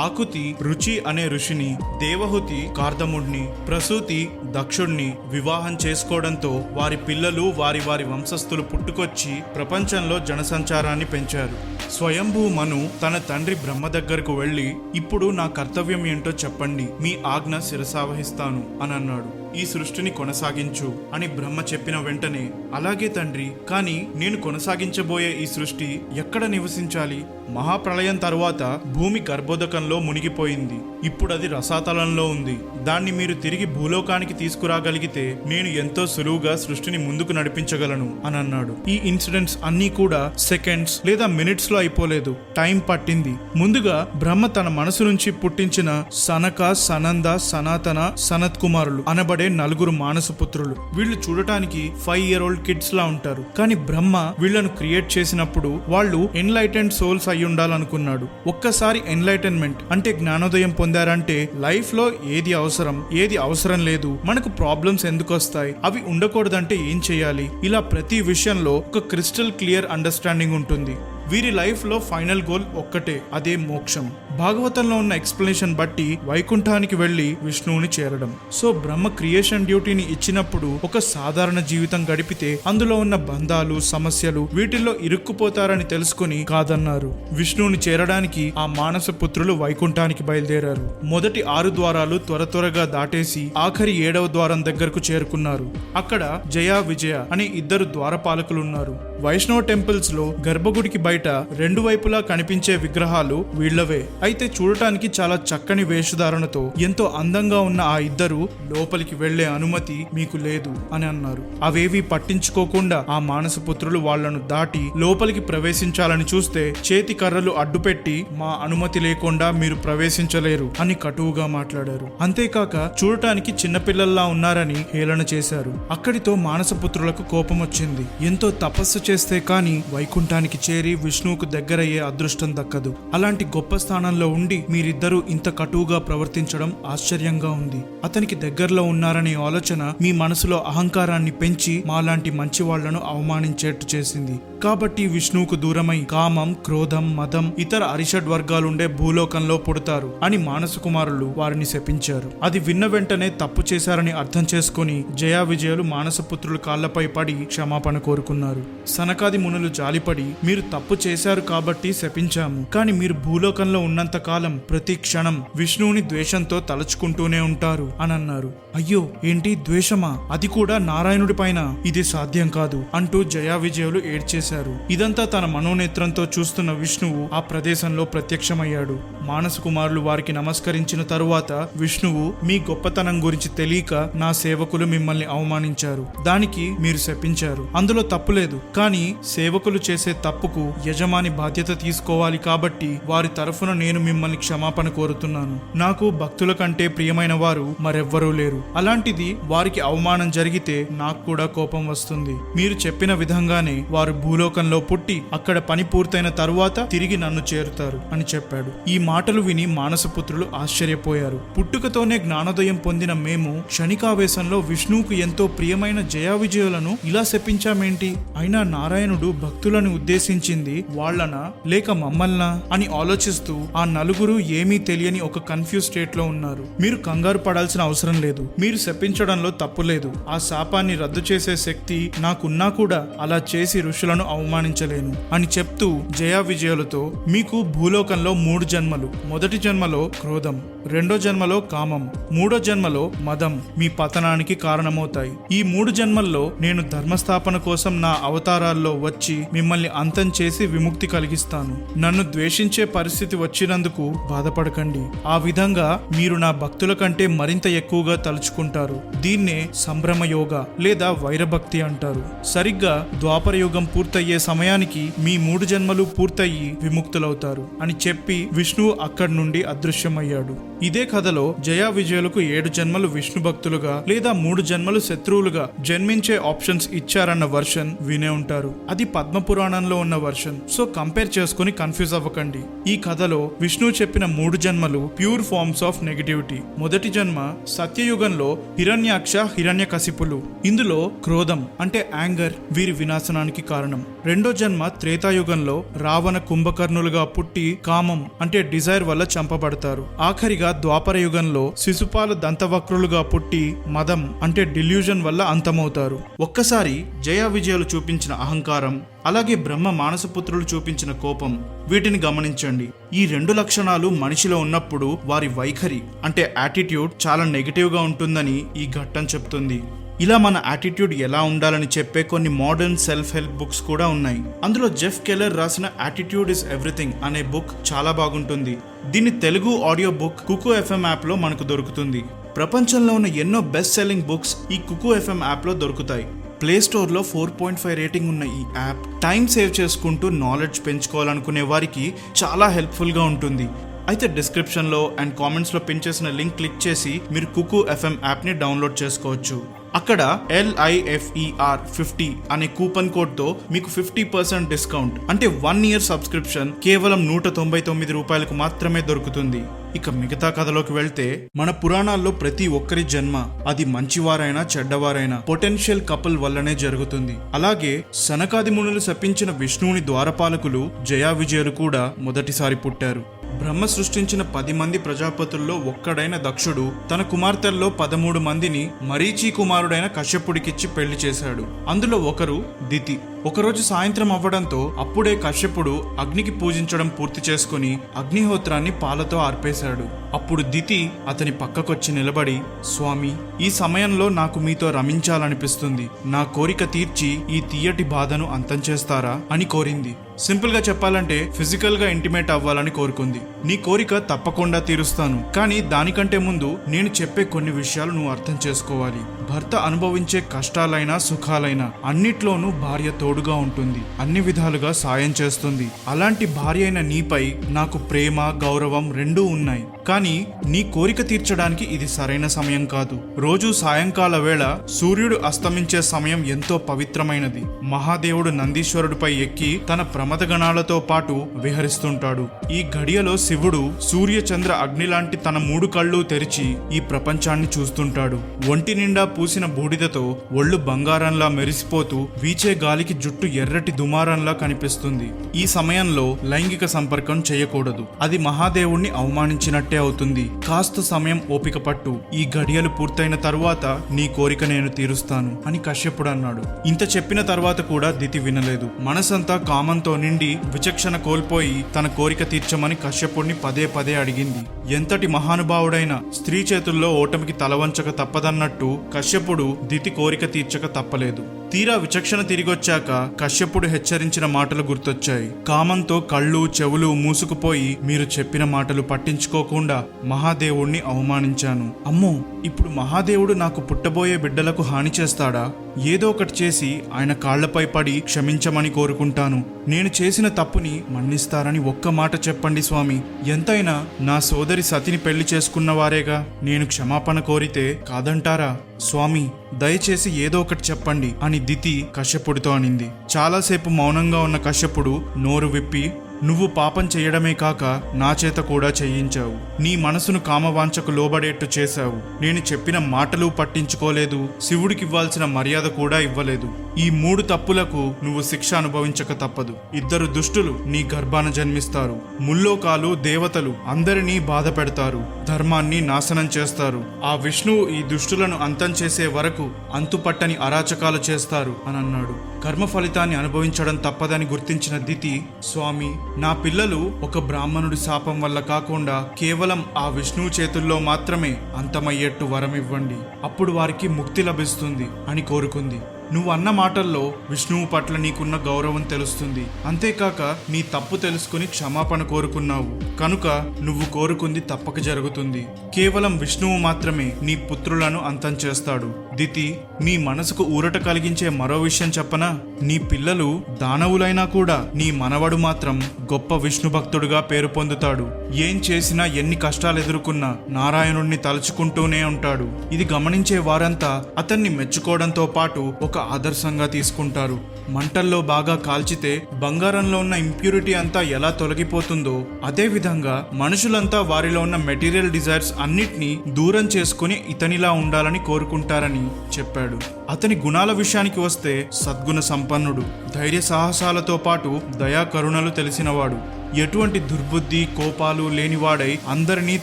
ఆకుతి రుచి అనే ఋషిని, దేవహుతి కార్దముడిని, ప్రసూతి దక్షుణ్ణి వివాహం చేసుకోవడంతో వారి పిల్లలు, వారి వంశస్థులు పుట్టుకొచ్చి ప్రపంచంలో జనసంచారాన్ని పెంచారు. స్వయంభూ మను తన తండ్రి బ్రహ్మ దగ్గరకు వెళ్లి, ఇప్పుడు నా కర్తవ్యం ఏంటో చెప్పండి, మీ ఆజ్ఞ శిరసావహిస్తాను అని అన్నాడు. ఈ సృష్టిని కొనసాగించు అని బ్రహ్మ చెప్పిన వెంటనే, అలాగే తండ్రి, కానీ నేను కొనసాగించబోయే ఈ సృష్టి ఎక్కడ నివసించాలి? మహాప్రళయం తరువాత భూమి గర్భోదకంలో మునిగిపోయింది. ఇప్పుడు అది రసాతలంలో ఉంది. దాన్ని మీరు తిరిగి భూలోకానికి తీసుకురాగలిగితే నేను ఎంతో సులువుగా సృష్టిని ముందుకు నడిపించగలను అని అన్నాడు. ఈ ఇన్సిడెంట్స్ అన్నీ కూడా సెకండ్స్ లేదా మినిట్స్ లో అయిపోలేదు, టైం పట్టింది. ముందుగా బ్రహ్మ తన మనసు నుంచి పుట్టించిన సనక, సనంద, సనాతన, సనత్ కుమారులు అనబడే 4 మానసపుత్రులు. వీళ్ళు చూడటానికి 5-year-old కిడ్స్ లా ఉంటారు. కానీ బ్రహ్మ వీళ్లను క్రియేట్ చేసినప్పుడు వాళ్ళు ఎన్లైటెండ్ సోల్స్ అయి ఉండాలనుకున్నాడు. ఒక్కసారి ఎన్లైటన్మెంట్ అంటే జ్ఞానోదయం పొందారంటే లైఫ్ లో ఏది అవసరం, ఏది అవసరం లేదు, మనకు ప్రాబ్లమ్స్ ఎందుకు వస్తాయి, అవి ఉండకూడదంటే ఏం చేయాలి, ఇలా ప్రతి విషయంలో ఒక క్రిస్టల్ క్లియర్ అండర్స్టాండింగ్ ఉంటుంది. వీరి లైఫ్ లో ఫైనల్ గోల్ ఒక్కటే, అదే మోక్షం. భాగవతంలో ఉన్న ఎక్స్ప్లెనేషన్ బట్టి వైకుంఠానికి వెళ్లి విష్ణువుని చేరడం. సో బ్రహ్మ క్రియేషన్ డ్యూటీని ఇచ్చినప్పుడు ఒక సాధారణ జీవితం గడిపితే అందులో ఉన్న బంధాలు, సమస్యలు వీటిల్లో ఇరుక్కుపోతారని తెలుసుకుని కాదన్నారు. విష్ణువుని చేరడానికి ఆ మానస పుత్రులు వైకుంఠానికి బయలుదేరారు. మొదటి 6 ద్వారాలు త్వరగా దాటేసి ఆఖరి 7వ ద్వారం దగ్గరకు చేరుకున్నారు. అక్కడ జయ, విజయ అనే 2 ద్వారపాలకులున్నారు. వైష్ణవ టెంపుల్స్ లో గర్భగుడికి బయట 2 వైపులా కనిపించే విగ్రహాలు వీళ్లవే. అయితే చూడటానికి చాలా చక్కని వేషధారణతో ఎంతో అందంగా ఉన్న ఆ 2 లోపలికి వెళ్లే అనుమతి మీకు లేదు అని అన్నారు. అవేవి పట్టించుకోకుండా ఆ మానసపుత్రులు వాళ్లను దాటి లోపలికి ప్రవేశించాలని చూస్తే చేతి కర్రలు అడ్డుపెట్టి, మా అనుమతి లేకుండా మీరు ప్రవేశించలేరు అని కటువుగా మాట్లాడారు. అంతేకాక చూడటానికి చిన్నపిల్లల్లా ఉన్నారని హేళన చేశారు. అక్కడితో మానసపుత్రులకు కోపం వచ్చింది. ఎంతో తపస్సు చేస్తే కాని వైకుంఠానికి చేరి విష్ణువుకు దగ్గరయ్యే అదృష్టం దక్కదు. అలాంటి గొప్ప స్థానాలు స్థానంలో ఉండి మీరిద్దరూ ఇంత కటువుగా ప్రవర్తించడం ఆశ్చర్యంగా ఉంది. అతనికి దగ్గరలో ఉన్నారనే ఆలోచన మీ మనసులో అహంకారాన్ని పెంచి మాలాంటి మంచి వాళ్లను అవమానించేట్టు చేసింది. కాబట్టి విష్ణువుకు దూరమై కామం, క్రోధం, మదం, ఇతర అరిషడ్ వర్గాలుండే భూలోకంలో పుడతారు అని మానస కుమారులు వారిని శపించారు. అది విన్న వెంటనే తప్పు చేశారని అర్థం చేసుకుని జయా విజయులు మానసపుత్రుల కాళ్లపై పడి క్షమాపణ కోరుకున్నారు. సనకాది మునులు జాలిపడి, మీరు తప్పు చేశారు కాబట్టి శపించాము, కానీ మీరు భూలోకంలో ఉన్నంత కాలం ప్రతి క్షణం విష్ణువుని ద్వేషంతో తలుచుకుంటూనే ఉంటారు అని అన్నారు. అయ్యో, ఏంటి ద్వేషమా? అది కూడా నారాయణుడి పైన? ఇది సాధ్యం కాదు అంటూ జయా విజయులు ఏడ్చేశారు. ఇదంతా తన మనోనేత్రంతో చూస్తున్న విష్ణువు ఆ ప్రదేశంలో ప్రత్యక్షమయ్యాడు. మానస కుమారులు వారికి నమస్కరించిన తరువాత విష్ణువు, మీ గొప్పతనం గురించి తెలియక నా సేవకులు మిమ్మల్ని అవమానించారు, దానికి మీరు శపించారు, అందులో తప్పులేదు, కానీ సేవకులు చేసే తప్పుకు యజమాని బాధ్యత తీసుకోవాలి కాబట్టి వారి తరఫున నేను మిమ్మల్ని క్షమాపణ కోరుతున్నాను. నాకు భక్తుల కంటే ప్రియమైన వారు మరెవ్వరూ లేరు. అలాంటిది వారికి అవమానం జరిగితే నాకు కూడా కోపం వస్తుంది. మీరు చెప్పిన విధంగానే వారు భూలోకంలో పుట్టి అక్కడ పని పూర్తయిన తరువాత తిరిగి నన్ను చేరుతారు అని చెప్పాడు. ఈ మాటలు విని మానసపుత్రులు ఆశ్చర్యపోయారు. పుట్టుకతోనే జ్ఞానోదయం పొందిన మేము క్షణికావేశంలో విష్ణువుకు ఎంతో ప్రియమైన జయా విజయులను ఇలా శపించామేంటి? అయినా నారాయణుడు భక్తులను ఉద్దేశించింది వాళ్లనా లేక మమ్మల్నా అని ఆలోచిస్తూ ఆ నలుగురు ఏమీ తెలియని ఒక కన్ఫ్యూజ్ స్టేట్ లో ఉన్నారు. మీరు కంగారు పడాల్సిన అవసరం లేదు. మీరు శపించడంలో తప్పు లేదు. ఆ శాపాన్ని రద్దు చేసే శక్తి నాకున్నా కూడా అలా చేసి ఋషులను అవమానించలేను అని చెప్తూ జయా విజయులతో, మీకు భూలోకంలో 3 జన్మలు. మొదటి జన్మలో క్రోధం, రెండో జన్మలో కామం, మూడో జన్మలో మదం మీ పతనానికి కారణమవుతాయి. ఈ 3 జన్మల్లో నేను ధర్మస్థాపన కోసం నా అవతారాల్లో వచ్చి మిమ్మల్ని అంతం చేసి విముక్తి కలిగిస్తాను. నన్ను ద్వేషించే పరిస్థితి వచ్చినందుకు బాధపడకండి. ఆ విధంగా మీరు నా భక్తుల కంటే మరింత ఎక్కువగా తలుచుకుంటారు. దీన్నే సంభ్రమ యోగ లేదా వైరభక్తి అంటారు. సరిగ్గా ద్వాపర యుగం పూర్తయ్యే సమయానికి మీ 3 జన్మలు పూర్తయ్యి విముక్తులవుతారు అని చెప్పి విష్ణువు అక్కడి నుండి అదృశ్యమయ్యాడు. ఇదే కథలో జయా విజయులకు 7 జన్మలు విష్ణు భక్తులుగా లేదా 3 జన్మలు శత్రువులుగా జన్మించే ఆప్షన్స్ ఇచ్చారన్న వర్షన్ వినే ఉంటారు. అది పద్మ పురాణంలో ఉన్న వర్షన్. సో కంపేర్ చేసుకుని కన్ఫ్యూజ్ అవ్వకండి. ఈ కథలో విష్ణువు చెప్పిన 3 జన్మలు ప్యూర్ ఫార్మ్స్ ఆఫ్ నెగటివిటీ. మొదటి జన్మ సత్యయుగంలో హిరణ్యాక్ష, హిరణ్యకశిపులు. ఇందులో క్రోధం అంటే యాంగర్ వీరి వినాశనానికి కారణం. రెండో జన్మ త్రేతాయుగంలో రావణ, కుంభకర్ణులుగా పుట్టి కామం అంటే డిజైర్ వల్ల చంపబడతారు. ఆఖరిగా ద్వాపర యుగంలో శిశుపాల దంతవక్రులుగా పుట్టి మదం అంటే డిల్యూజన్ వల్ల అంతమవుతారు. ఒక్కసారి జయా విజయాలు చూపించిన అహంకారం, అలాగే బ్రహ్మ మానసపుత్రులు చూపించిన కోపం, వీటిని గమనించండి. ఈ 2 లక్షణాలు మనిషిలో ఉన్నప్పుడు వారి వైఖరి అంటే యాటిట్యూడ్ చాలా నెగిటివ్ గా ఉంటుందని ఈ ఘట్టం చెప్తుంది. ఇలా మన యాటిట్యూడ్ ఎలా ఉండాలని చెప్పే కొన్ని మోడర్న్ సెల్ఫ్ హెల్ప్ బుక్స్ కూడా ఉన్నాయి. అందులో జెఫ్ కెల్లర్ రాసిన యాటిట్యూడ్ ఇస్ ఎవ్రీథింగ్ అనే బుక్ చాలా బాగుంటుంది. దీని Telugu audio book Kuku FM app లో మనకు దొరుకుతుంది. ప్రపంచంలో ఉన్న ఎన్నో బెస్ట్ సెల్లింగ్ బుక్స్ ఈ కుకు ఎఫ్ఎం యాప్ లో దొరుకుతాయి. ప్లే స్టోర్ లో 4.5 రేటింగ్ ఉన్న ఈ యాప్ టైం సేవ్ చేసుకుంటూ నాలెడ్జ్ పెంచుకోవాలనుకునే వారికి చాలా హెల్ప్ఫుల్ గా ఉంటుంది. అయితే డిస్క్రిప్షన్ లో అండ్ కామెంట్స్ లో పిన్ చేసిన లింక్ క్లిక్ చేసి మీరు కుకు ఎఫ్ఎం యాప్ ని డౌన్లోడ్ చేసుకోవచ్చు. అక్కడ LIFER 50 అనే కూపన్ కోడ్ తో మీకు 50% డిస్కౌంట్ అంటే 1 ఇయర్ సబ్స్క్రిప్షన్ కేవలం 199 రూపాయలకు మాత్రమే దొరుకుతుంది. ఇక మిగతా కథలోకి వెళ్తే, మన పురాణాల్లో ప్రతి ఒక్కరి జన్మ, అది మంచివారైనా చెడ్డవారైనా, పొటెన్షియల్ కపుల్ వల్లనే జరుగుతుంది. అలాగే సనకాది మునులు శపించిన విష్ణువుని ద్వారపాలకులు జయా విజయులు కూడా మొదటిసారి పుట్టారు. బ్రహ్మ సృష్టించిన 10 మంది ప్రజాపతుల్లో ఒక్కడైన దక్షుడు తన కుమార్తెల్లో 13 మందిని మరీచి కుమారుడైన కశ్యపుడికిచ్చి పెళ్లి చేశాడు. అందులో ఒకరు దితి. ఒకరోజు సాయంత్రం అవ్వడంతో అప్పుడే కశ్యపుడు అగ్నికి పూజించడం పూర్తి చేసుకుని అగ్నిహోత్రాన్ని పాలతో ఆర్పేశాడు. అప్పుడు దితి అతని పక్కకొచ్చి నిలబడి, స్వామి, ఈ సమయంలో నాకు మీతో రమించాలనిపిస్తుంది. నా కోరిక తీర్చి ఈ తీయటి బాధను అంతం చేస్తారా అని కోరింది. సింపుల్ గా చెప్పాలంటే ఫిజికల్ గా ఇంటిమేట్ అవ్వాలని కోరుకుంది. నీ కోరిక తప్పకుండా తీరుస్తాను, కానీ దానికంటే ముందు నేను చెప్పే కొన్ని విషయాలు నువ్వు అర్థం చేసుకోవాలి. భర్త అనుభవించే కష్టాలైనా సుఖాలైనా అన్నిట్లోనూ భార్య తోడుగా ఉంటుంది, అన్ని విధాలుగా సాయం చేస్తుంది. అలాంటి భార్య అయిన నీపై నాకు ప్రేమ, గౌరవం రెండూ ఉన్నాయి. కానీ నీ కోరిక తీర్చడానికి ఇది సరైన సమయం కాదు. రోజు సాయంకాల వేళ సూర్యుడు అస్తమించే సమయం ఎంతో పవిత్రమైనది. మహాదేవుడు నందీశ్వరుడిపై ఎక్కి తన ప్రమదగణాలతో పాటు విహరిస్తుంటాడు. ఈ గడియలో శివుడు సూర్య చంద్ర అగ్ని లాంటి తన 3 కళ్ళు తెరిచి ఈ ప్రపంచాన్ని చూస్తుంటాడు. ఒంటి నిండా పూసిన బూడిదతో ఒళ్ళు బంగారంలా మెరిసిపోతూ వీచే గాలికి జుట్టు ఎర్రటి దుమారంలా కనిపిస్తుంది. ఈ సమయంలో లైంగిక సంపర్కం చేయకూడదు. అది మహాదేవుణ్ణి అవమానించినట్టే అవుతుంది. కాస్త సమయం ఓపిక పట్టు. ఈ గడియలు పూర్తయిన తరువాత నీ కోరిక నేను తీరుస్తాను అని కశ్యపుడు అన్నాడు. ఇంత చెప్పిన తర్వాత కూడా దితి వినలేదు. మనసంతా కామంతో నిండి విచక్షణ కోల్పోయి తన కోరిక తీర్చమని కశ్యపుడిని పదే పదే అడిగింది. ఎంతటి మహానుభావుడైన స్త్రీ చేతుల్లో ఓటమికి తలవంచక తప్పదన్నట్టు కశ్యపుడు దితి కోరిక తీర్చక తప్పలేదు. తీరా విచక్షణ తిరిగొచ్చాక కశ్యపుడు హెచ్చరించిన మాటలు గుర్తొచ్చాయి. కామంతో కళ్ళు చెవులు మూసుకుపోయి మీరు చెప్పిన మాటలు పట్టించుకోకుండా మహాదేవుణ్ణి అవమానించాను. అమ్మో, ఇప్పుడు మహాదేవుడు నాకు పుట్టబోయే బిడ్డలకు హాని చేస్తాడా? ఏదో ఒకటి చేసి ఆయన కాళ్లపై పడి క్షమించమని కోరుకుంటాను. నేను చేసిన తప్పుని మన్నిస్తారని ఒక్క మాట చెప్పండి స్వామి. ఎంతైనా నా సోదరి సతిని పెళ్లి చేసుకున్నవారేగా. నేను క్షమాపణ కోరితే కాదంటారా? స్వామి, దయచేసి ఏదో ఒకటి చెప్పండి అని దితి కశ్యపుడితో అనింది. చాలాసేపు మౌనంగా ఉన్న కశ్యపుడు నోరు విప్పి, నువ్వు పాపం చేయడమే కాక నా చేత కూడా చేయించావు. నీ మనసును కామవాంఛకు లోబడేట్టు చేశావు. నేను చెప్పిన మాటలు పట్టించుకోలేదు. శివుడికి ఇవ్వాల్సిన మర్యాద కూడా ఇవ్వలేదు. ఈ 3 తప్పులకు నువ్వు శిక్ష అనుభవించక తప్పదు. 2 దుష్టులు నీ గర్భాన జన్మిస్తారు. ముల్లోకాలు దేవతలు అందరినీ బాధ పెడతారు. ధర్మాన్ని నాశనం చేస్తారు. ఆ విష్ణువు ఈ దుష్టులను అంతం చేసే వరకు అంతుపట్టని అరాచకాలు చేస్తారు అని అన్నాడు. కర్మ ఫలితాన్ని అనుభవించడం తప్పదని గుర్తించిన దితి, స్వామి, నా పిల్లలు ఒక బ్రాహ్మణుడి శాపం వల్ల కాకుండా కేవలం ఆ విష్ణువు చేతుల్లో మాత్రమే అంతమయ్యేట్టు వరం ఇవ్వండి. అప్పుడు వారికి ముక్తి లభిస్తుంది అని కోరుకుంది. నువ్వు అన్న మాటల్లో విష్ణువు పట్ల నీకున్న గౌరవం తెలుస్తుంది. అంతేకాక నీ తప్పు తెలుసుకుని క్షమాపణ కోరుకున్నావు కనుక నువ్వు కోరుకుంది తప్పక జరుగుతుంది. కేవలం విష్ణువు మాత్రమే నీ పుత్రులను అంతం చేస్తాడు. దితి, నీ మనసుకు ఊరట కలిగించే మరో విషయం చెప్పనా? నీ పిల్లలు దానవులైనా కూడా నీ మనవడు మాత్రం గొప్ప విష్ణు భక్తుడుగా పేరు పొందుతాడు. ఏం చేసినా ఎన్ని కష్టాలు ఎదుర్కొన్నా నారాయణుణ్ణి తలుచుకుంటూనే ఉంటాడు. ఇది గమనించే వారంతా అతన్ని మెచ్చుకోవడంతో పాటు ఒక ఆదర్శంగా తీసుకుంటారు. మంటల్లో బాగా కాల్చితే బంగారంలో ఉన్న ఇంప్యూరిటీ అంతా ఎలా తొలగిపోతుందో అదే విధంగా మనుషులంతా వారిలో ఉన్న మెటీరియల్ డిజైర్స్ అన్నిటినీ దూరం చేసుకుని ఇతనిలా ఉండాలని కోరుకుంటారని చెప్పాడు. అతని గుణాల విషయానికి వస్తే సద్గుణ సంపన్నుడు, ధైర్య సాహసాలతో పాటు దయా కరుణలు తెలిసినవాడు. ఎటువంటి దుర్బుద్ధి కోపాలు లేనివాడై అందరినీ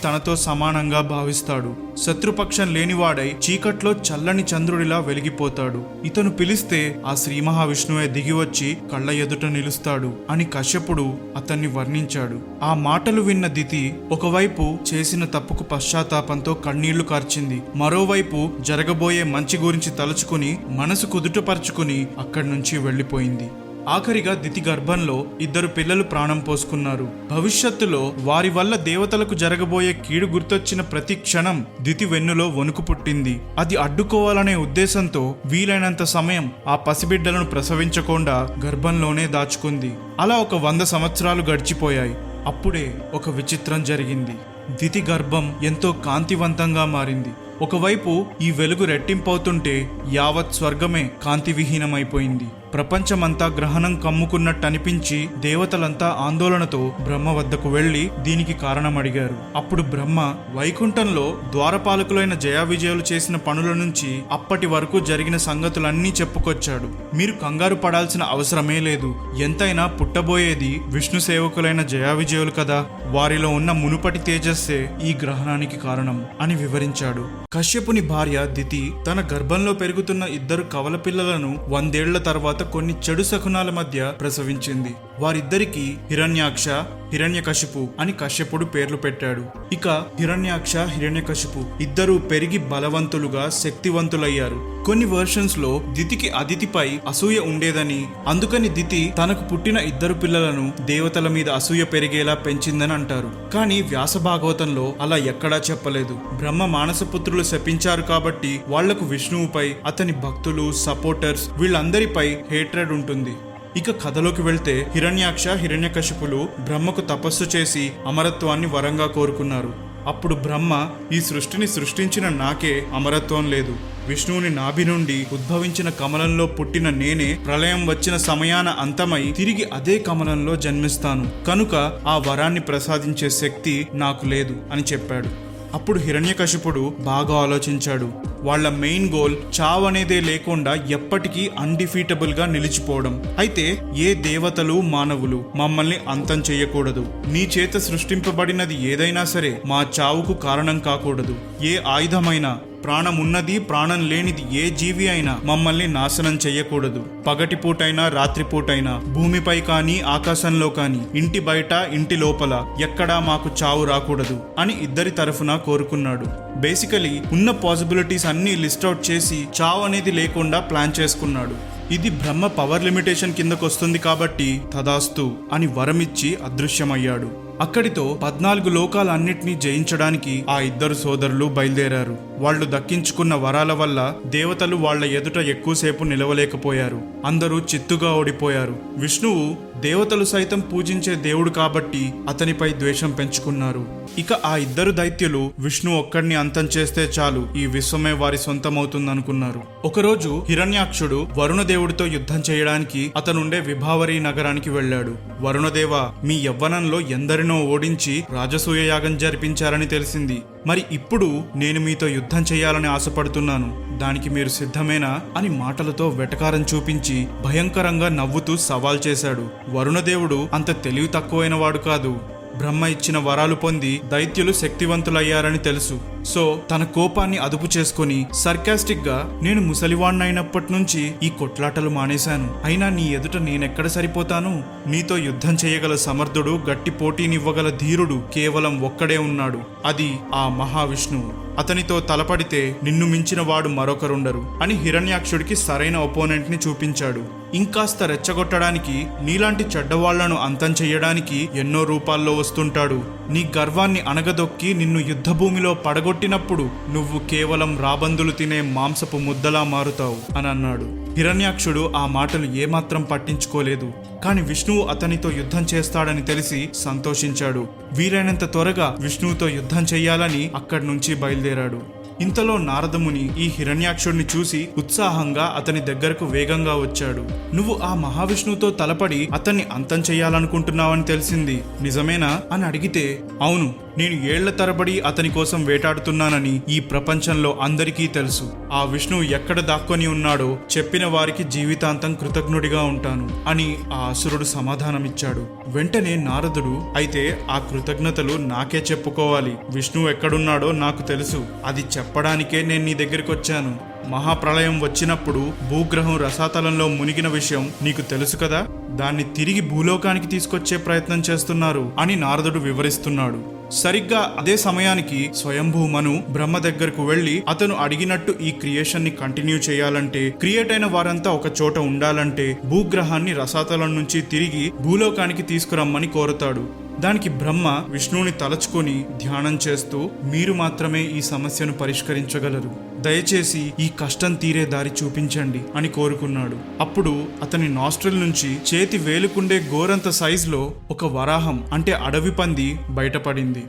తనతో సమానంగా భావిస్తాడు. శత్రుపక్షం లేనివాడై చీకట్లో చల్లని చంద్రుడిలా వెలిగిపోతాడు. ఇతను పిలిస్తే ఆ శ్రీ మహావిష్ణువే దిగివచ్చి కళ్ళ ఎదుట నిలుస్తాడు అని కశ్యపుడు అతన్ని వర్ణించాడు. ఆ మాటలు విన్న దితి ఒకవైపు చేసిన తప్పుకు పశ్చాత్తాపంతో కన్నీళ్లు కార్చింది. మరోవైపు జరగబోయే మంచి గురించి తలుచుకుని మనసు కుదుటపరుచుకుని అక్కడి నుంచి వెళ్లిపోయింది. ఆఖరిగా దితి గర్భంలో 2 పిల్లలు ప్రాణం పోసుకున్నారు. భవిష్యత్తులో వారి వల్ల దేవతలకు జరగబోయే కీడు గుర్తొచ్చిన ప్రతి క్షణం దితి వెన్నులో వణుకు పుట్టింది. అది అడ్డుకోవాలనే ఉద్దేశంతో వీలైనంత సమయం ఆ పసిబిడ్డలను ప్రసవించకుండా గర్భంలోనే దాచుకుంది. అలా ఒక 100 సంవత్సరాలు గడిచిపోయాయి. అప్పుడే ఒక విచిత్రం జరిగింది. దితి గర్భం ఎంతో కాంతివంతంగా మారింది. ఒకవైపు ఈ వెలుగు రెట్టింపవుతుంటే యావత్ స్వర్గమే కాంతివిహీనమైపోయింది. ప్రపంచమంతా గ్రహణం కమ్ముకున్నట్టు అనిపించి దేవతలంతా ఆందోళనతో బ్రహ్మ వద్దకు వెళ్లి దీనికి కారణం అడిగారు. అప్పుడు బ్రహ్మ వైకుంఠంలో ద్వారపాలకులైన జయా విజయాలు చేసిన పనుల నుంచి అప్పటి వరకు జరిగిన సంగతులన్నీ చెప్పుకొచ్చాడు. మీరు కంగారు పడాల్సిన అవసరమే లేదు. ఎంతైనా పుట్టబోయేది విష్ణు సేవకులైన జయా విజయులు కదా. వారిలో ఉన్న మునుపటి తేజస్సే ఈ గ్రహణానికి కారణం అని వివరించాడు. కశ్యపుని భార్య దితి తన గర్భంలో పెరుగుతున్న 2 కవల పిల్లలను 100 ఏళ్ల తర్వాత కొన్ని చెడు శకునాల మధ్య ప్రసవించింది. వారిద్దరికి హిరణ్యాక్ష, హిరణ్యకశిపు అని కశ్యపుడు పేర్లు పెట్టాడు. ఇక హిరణ్యాక్ష, హిరణ్యకశిపు ఇద్దరూ పెరిగి బలవంతులుగా శక్తివంతులయ్యారు. కొన్ని వర్షన్స్ లో దితికి అదితిపై అసూయ ఉండేదని, అందుకని దితి తనకు పుట్టిన 2 పిల్లలను దేవతల మీద అసూయ పెరిగేలా పెంచిందని అంటారు. కానీ వ్యాస భాగవతంలో అలా ఎక్కడా చెప్పలేదు. బ్రహ్మ మానసపుత్రులు శపించారు కాబట్టి వాళ్లకు విష్ణువుపై, అతని భక్తులు, సపోర్టర్స్ వీళ్ళందరిపై హేట్రెడ్ ఉంటుంది. ఇక కథలోకి వెళ్తే హిరణ్యాక్ష, హిరణ్యకశిపులు బ్రహ్మకు తపస్సు చేసి అమరత్వాన్ని వరంగా కోరుకున్నారు. అప్పుడు బ్రహ్మ, ఈ సృష్టిని సృష్టించిన నాకే అమరత్వం లేదు. విష్ణువుని నాభి నుండి ఉద్భవించిన కమలంలో పుట్టిన నేనే ప్రళయం వచ్చిన సమయాన అంతమై తిరిగి అదే కమలంలో జన్మిస్తాను. కనుక ఆ వరాన్ని ప్రసాదించే శక్తి నాకు లేదు అని చెప్పాడు. అప్పుడు హిరణ్యకశిపుడు బాగా ఆలోచించాడు. వాళ్ళ మెయిన్ గోల్ చావు అనేదే లేకుండా ఎప్పటికీ అన్డిఫీటబుల్ గా నిలిచిపోవడం. అయితే ఏ దేవతలు మానవులు మమ్మల్ని అంతం చెయ్యకూడదు. నీ చేత సృష్టింపబడినది ఏదైనా సరే మా చావుకు కారణం కాకూడదు. ఏ ఆయుధమైనా, ప్రాణం ఉన్నది ప్రాణం లేనిది ఏ జీవి అయినా మమ్మల్ని నాశనం చెయ్యకూడదు. పగటిపూటైనా రాత్రిపూటైనా, భూమిపై కానీ ఆకాశంలో కానీ, ఇంటి బయట ఇంటి లోపల ఎక్కడా మాకు చావు రాకూడదు అని ఇద్దరి తరఫున కోరుకున్నాడు. బేసికలీ ఉన్న పాసిబిలిటీస్ అన్నీ లిస్ట్ అవుట్ చేసి చావు అనేది లేకుండా ప్లాన్ చేసుకున్నాడు. ఇది బ్రహ్మ పవర్ లిమిటేషన్ కిందకు వస్తుంది కాబట్టి తదాస్తు అని వరమిచ్చి అదృశ్యమయ్యాడు. అక్కడితో 14 లోకాలన్నిటినీ జయించడానికి ఆ ఇద్దరు సోదరులు బయలుదేరారు. వాళ్ళు దక్కించుకున్న వరాల వల్ల దేవతలు వాళ్ల ఎదుట ఎక్కువసేపు నిలవలేకపోయారు. అందరూ చిత్తుగా ఓడిపోయారు. విష్ణువు దేవతలు సైతం పూజించే దేవుడు కాబట్టి అతనిపై ద్వేషం పెంచుకున్నారు. ఇక ఆ ఇద్దరు దైత్యులు విష్ణు ఒక్కడిని అంతం చేస్తే చాలు, ఈ విశ్వమే వారి సొంతమవుతుందనుకున్నారు. ఒకరోజు హిరణ్యాక్షుడు వరుణదేవుడితో యుద్ధం చేయడానికి అతనుండే విభావరి నగరానికి వెళ్ళాడు. వరుణదేవ, మీ యవ్వనంలో ఎందరినో ఓడించి రాజసూయ యాగం జరిపించారని తెలిసింది. మరి ఇప్పుడు నేను మీతో యుద్ధం చేయాలని ఆశపడుతున్నాను. దానికి మీరు సిద్ధమేనా అని మాటలతో వెటకారం చూపించి భయంకరంగా నవ్వుతూ సవాల్ చేశాడు. వరుణదేవుడు అంత తెలివి తక్కువైన వాడు కాదు. బ్రహ్మ ఇచ్చిన వరాలు పొంది దైత్యులు శక్తివంతులయ్యారని తెలుసు. సో తన కోపాన్ని అదుపు చేసుకుని సర్కాస్టిక్ గా, నేను ముసలివాణ్ణైనప్పటి నుంచి ఈ కొట్లాటలు మానేశాను. అయినా నీ ఎదుట నేనెక్కడ సరిపోతాను? నీతో యుద్ధం చేయగల సమర్థుడు, గట్టి పోటీనివ్వగల ధీరుడు కేవలం ఒక్కడే ఉన్నాడు. అది ఆ మహావిష్ణువు. అతనితో తలపడితే నిన్ను మించిన వాడు మరొకరుండరు అని హిరణ్యాక్షుడికి సరైన ఒపోనెంట్ ని చూపించాడు. ఇంకాస్త రెచ్చగొట్టడానికి, నీలాంటి చెడ్డవాళ్లను అంతం చెయ్యడానికి ఎన్నో రూపాల్లో వస్తుంటాడు. నీ గర్వాన్ని అణగదొక్కి నిన్ను యుద్ధభూమిలో పడగొట్టినప్పుడు నువ్వు కేవలం రాబందులు తినే మాంసపు ముద్దలా మారుతావు అని అన్నాడు. హిరణ్యాక్షుడు ఆ మాటలు ఏమాత్రం పట్టించుకోలేదు. కాని విష్ణువు అతనితో యుద్ధం చేస్తాడని తెలిసి సంతోషించాడు. వీలైనంత త్వరగా విష్ణువుతో యుద్ధం చెయ్యాలని అక్కడి నుంచి బయలుదేరాడు. ఇంతలో నారదముని ఈ హిరణ్యాక్షుడిని చూసి ఉత్సాహంగా అతని దగ్గరకు వేగంగా వచ్చాడు. నువ్వు ఆ మహావిష్ణువుతో తలపడి అతన్ని అంతం చెయ్యాలనుకుంటున్నావని తెలిసింది, నిజమేనా అని అడిగితే, అవును, నేను ఏళ్ల తరబడి అతని కోసం వేటాడుతున్నానని ఈ ప్రపంచంలో అందరికీ తెలుసు. ఆ విష్ణువు ఎక్కడ దాక్కొని ఉన్నాడో చెప్పిన వారికి జీవితాంతం కృతజ్ఞుడిగా ఉంటాను అని ఆ అసురుడు సమాధానమిచ్చాడు. వెంటనే నారదుడు, అయితే ఆ కృతజ్ఞతలు నాకే చెప్పుకోవాలి. విష్ణువు ఎక్కడున్నాడో నాకు తెలుసు. అది చెప్పడానికే నేను నీ దగ్గరికి వచ్చాను. మహాప్రళయం వచ్చినప్పుడు భూగ్రహం రసాతలంలో మునిగిన విషయం నీకు తెలుసు కదా? దాన్ని తిరిగి భూలోకానికి తీసుకొచ్చే ప్రయత్నం చేస్తున్నారు అని నారదుడు వివరిస్తున్నాడు. సరిగ్గా అదే సమయానికి స్వయంభూ మను బ్రహ్మ దగ్గరకు వెళ్లి అతను అడిగినట్టు ఈ క్రియేషన్ ని కంటిన్యూ చేయాలంటే, క్రియేట్ అయిన వారంతా ఒక చోట ఉండాలంటే భూగ్రహాన్ని రసాతలం నుంచి తిరిగి భూలోకానికి తీసుకురమ్మని కోరుతాడు. దానికి బ్రహ్మ విష్ణువుని తలచుకొని ధ్యానం చేస్తూ, మీరు మాత్రమే ఈ సమస్యను పరిష్కరించగలరు, దయచేసి ఈ కష్టం తీరే దారి చూపించండి అని కోరుకున్నాడు. అప్పుడు అతని నాస్ట్రిల్ నుంచి చేతి వేలుకుండే గోరంత సైజులో ఒక వరాహం అంటే అడవి పంది బయటపడింది.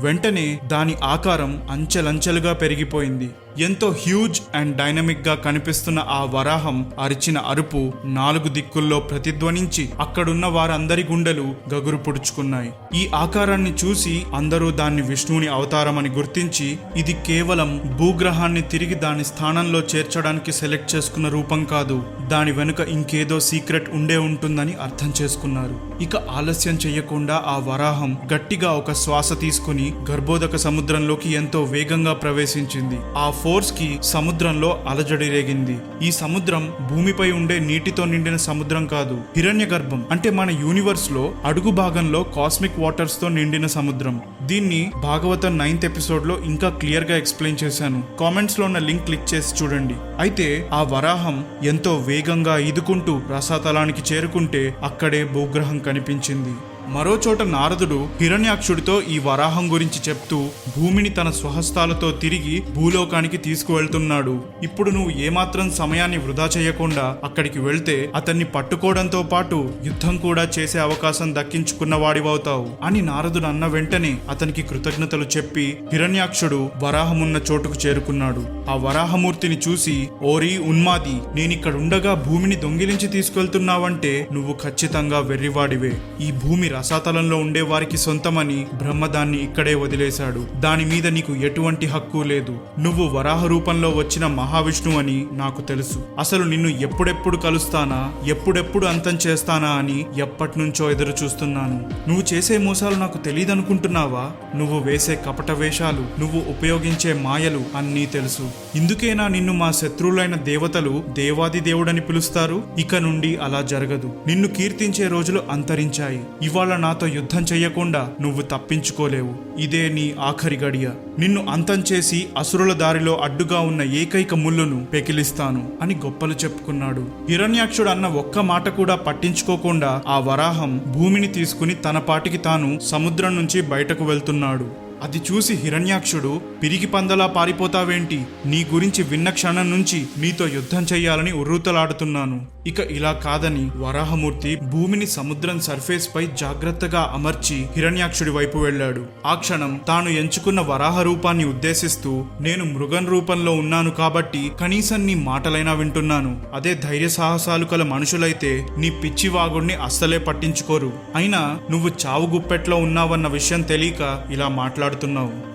వెంటనే దాని ఆకారం అంచెలంచెలుగా పెరిగిపోయింది. ఎంతో హ్యూజ్ అండ్ డైనమిక్ గా కనిపిస్తున్న ఆ వరాహం అరిచిన అరుపు 4 దిక్కుల్లో ప్రతిధ్వనించి అక్కడున్న వారందరి గుండెలు గగురు పుడుచుకున్నాయి. ఈ ఆకారాన్ని చూసి అందరూ దాన్ని విష్ణువుని అవతారమని గుర్తించి, ఇది కేవలం భూగ్రహాన్ని తిరిగి దాని స్థానంలో చేర్చడానికి సెలెక్ట్ చేసుకున్న రూపం కాదు, దాని వెనుక ఇంకేదో సీక్రెట్ ఉండే ఉంటుందని అర్థం చేసుకున్నారు. ఇక ఆలస్యం చెయ్యకుండా ఆ వరాహం గట్టిగా ఒక శ్వాస తీసుకుని గర్భోదక సముద్రంలోకి ఎంతో వేగంగా ప్రవేశించింది. ఆ ఫోర్స్ కి సముద్రంలో అలజడి రేగింది. ఈ సముద్రం భూమిపై ఉండే నీటితో నిండిన సముద్రం కాదు, హిరణ్య గర్భం అంటే మన యూనివర్స్ లో అడుగు భాగంలో కాస్మిక్ వాటర్స్ తో నిండిన సముద్రం. దీన్ని భాగవతం 9th ఎపిసోడ్ లో ఇంకా క్లియర్ గా ఎక్స్ప్లెయిన్ చేశాను. కామెంట్స్ లో ఉన్న లింక్ క్లిక్ చేసి చూడండి. అయితే ఆ వరాహం ఎంతో వేగంగా ఈదుకుంటూ రసాతలానికి చేరుకుంటే అక్కడే భూగ్రహం కనిపించింది. మరోచోట నారదుడు హిరణ్యాక్షుడితో ఈ వరాహం గురించి చెప్తూ భూమిని తన స్వహస్తాలతో తిరిగి భూలోకానికి తీసుకువెళ్తున్నాడు. ఇప్పుడు నువ్వు ఏమాత్రం సమయాన్ని వృధా చేయకుండా అక్కడికి వెళ్తే అతన్ని పట్టుకోవడంతో పాటు యుద్ధం కూడా చేసే అవకాశం దక్కించుకున్న వాడివవుతావు అని నారదుడు అన్న వెంటనే అతనికి కృతజ్ఞతలు చెప్పి హిరణ్యాక్షుడు వరాహమున్న చోటుకు చేరుకున్నాడు. ఆ వరాహమూర్తిని చూసి, ఓరి ఉన్మాది, నేనిక్కడుండగా భూమిని దొంగిలించి తీసుకెళ్తున్నావంటే నువ్వు ఖచ్చితంగా వెర్రివాడివే. ఈ భూమి రసాతలంలో ఉండే వారికి సొంతమని బ్రహ్మ దాన్ని ఇక్కడే వదిలేశాడు. దాని మీద నీకు ఎటువంటి హక్కు లేదు. నువ్వు వరాహ రూపంలో వచ్చిన మహావిష్ణువు అని నాకు తెలుసు. అసలు నిన్ను ఎప్పుడెప్పుడు కలుస్తానా, ఎప్పుడెప్పుడు అంతం చేస్తానా అని ఎప్పటినుంచో ఎదురు చూస్తున్నాను. నువ్వు చేసే మోసాలు నాకు తెలియదనుకుంటున్నావా? నువ్వు వేసే కపట వేషాలు, నువ్వు ఉపయోగించే మాయలు అన్నీ తెలుసు. ఇందుకేనా నిన్ను మా శత్రువులైన దేవతలు దేవాది దేవుడని పిలుస్తారు? ఇక నుండి అలా జరగదు. నిన్ను కీర్తించే రోజులు అంతరించాయి. ఇవాళ నాతో యుద్ధం చెయ్యకుండా నువ్వు తప్పించుకోలేవు. ఇదే నీ ఆఖరి గడియ. నిన్ను అంతం చేసి అసురుల దారిలో అడ్డుగా ఉన్న ఏకైక ముళ్ళును పెకిలిస్తాను అని గొప్పలు చెప్పుకున్నాడు. హిరణ్యాక్షుడు అన్న ఒక్క మాట కూడా పట్టించుకోకుండా ఆ వరాహం భూమిని తీసుకుని తన పాటికి తాను సముద్రం నుంచి బయటకు వెళ్తున్నాడు. అది చూసి హిరణ్యాక్షుడు, పిరికి పందలా పారిపోతావేంటి? నీ గురించి విన్న క్షణం నుంచి నీతో యుద్ధం చెయ్యాలని ఉర్రూతలాడుతున్నాను. ఇక ఇలా కాదని వరాహమూర్తి భూమిని సముద్రం సర్ఫేస్ పై జాగ్రత్తగా అమర్చి హిరణ్యాక్షుడి వైపు వెళ్ళాడు. ఆ క్షణం తాను ఎంచుకున్న వరాహ రూపాన్ని ఉద్దేశిస్తూ, నేను మృగం రూపంలో ఉన్నాను కాబట్టి కనీసం నీ మాటలైనా వింటున్నాను. అదే ధైర్య సాహసాలు కల మనుషులైతే నీ పిచ్చి వాగుడిని అస్సలే పట్టించుకోరు. అయినా నువ్వు చావు గుప్పెట్లో ఉన్నావన్న విషయం తెలియక ఇలా మాట్లాడుతున్నావు.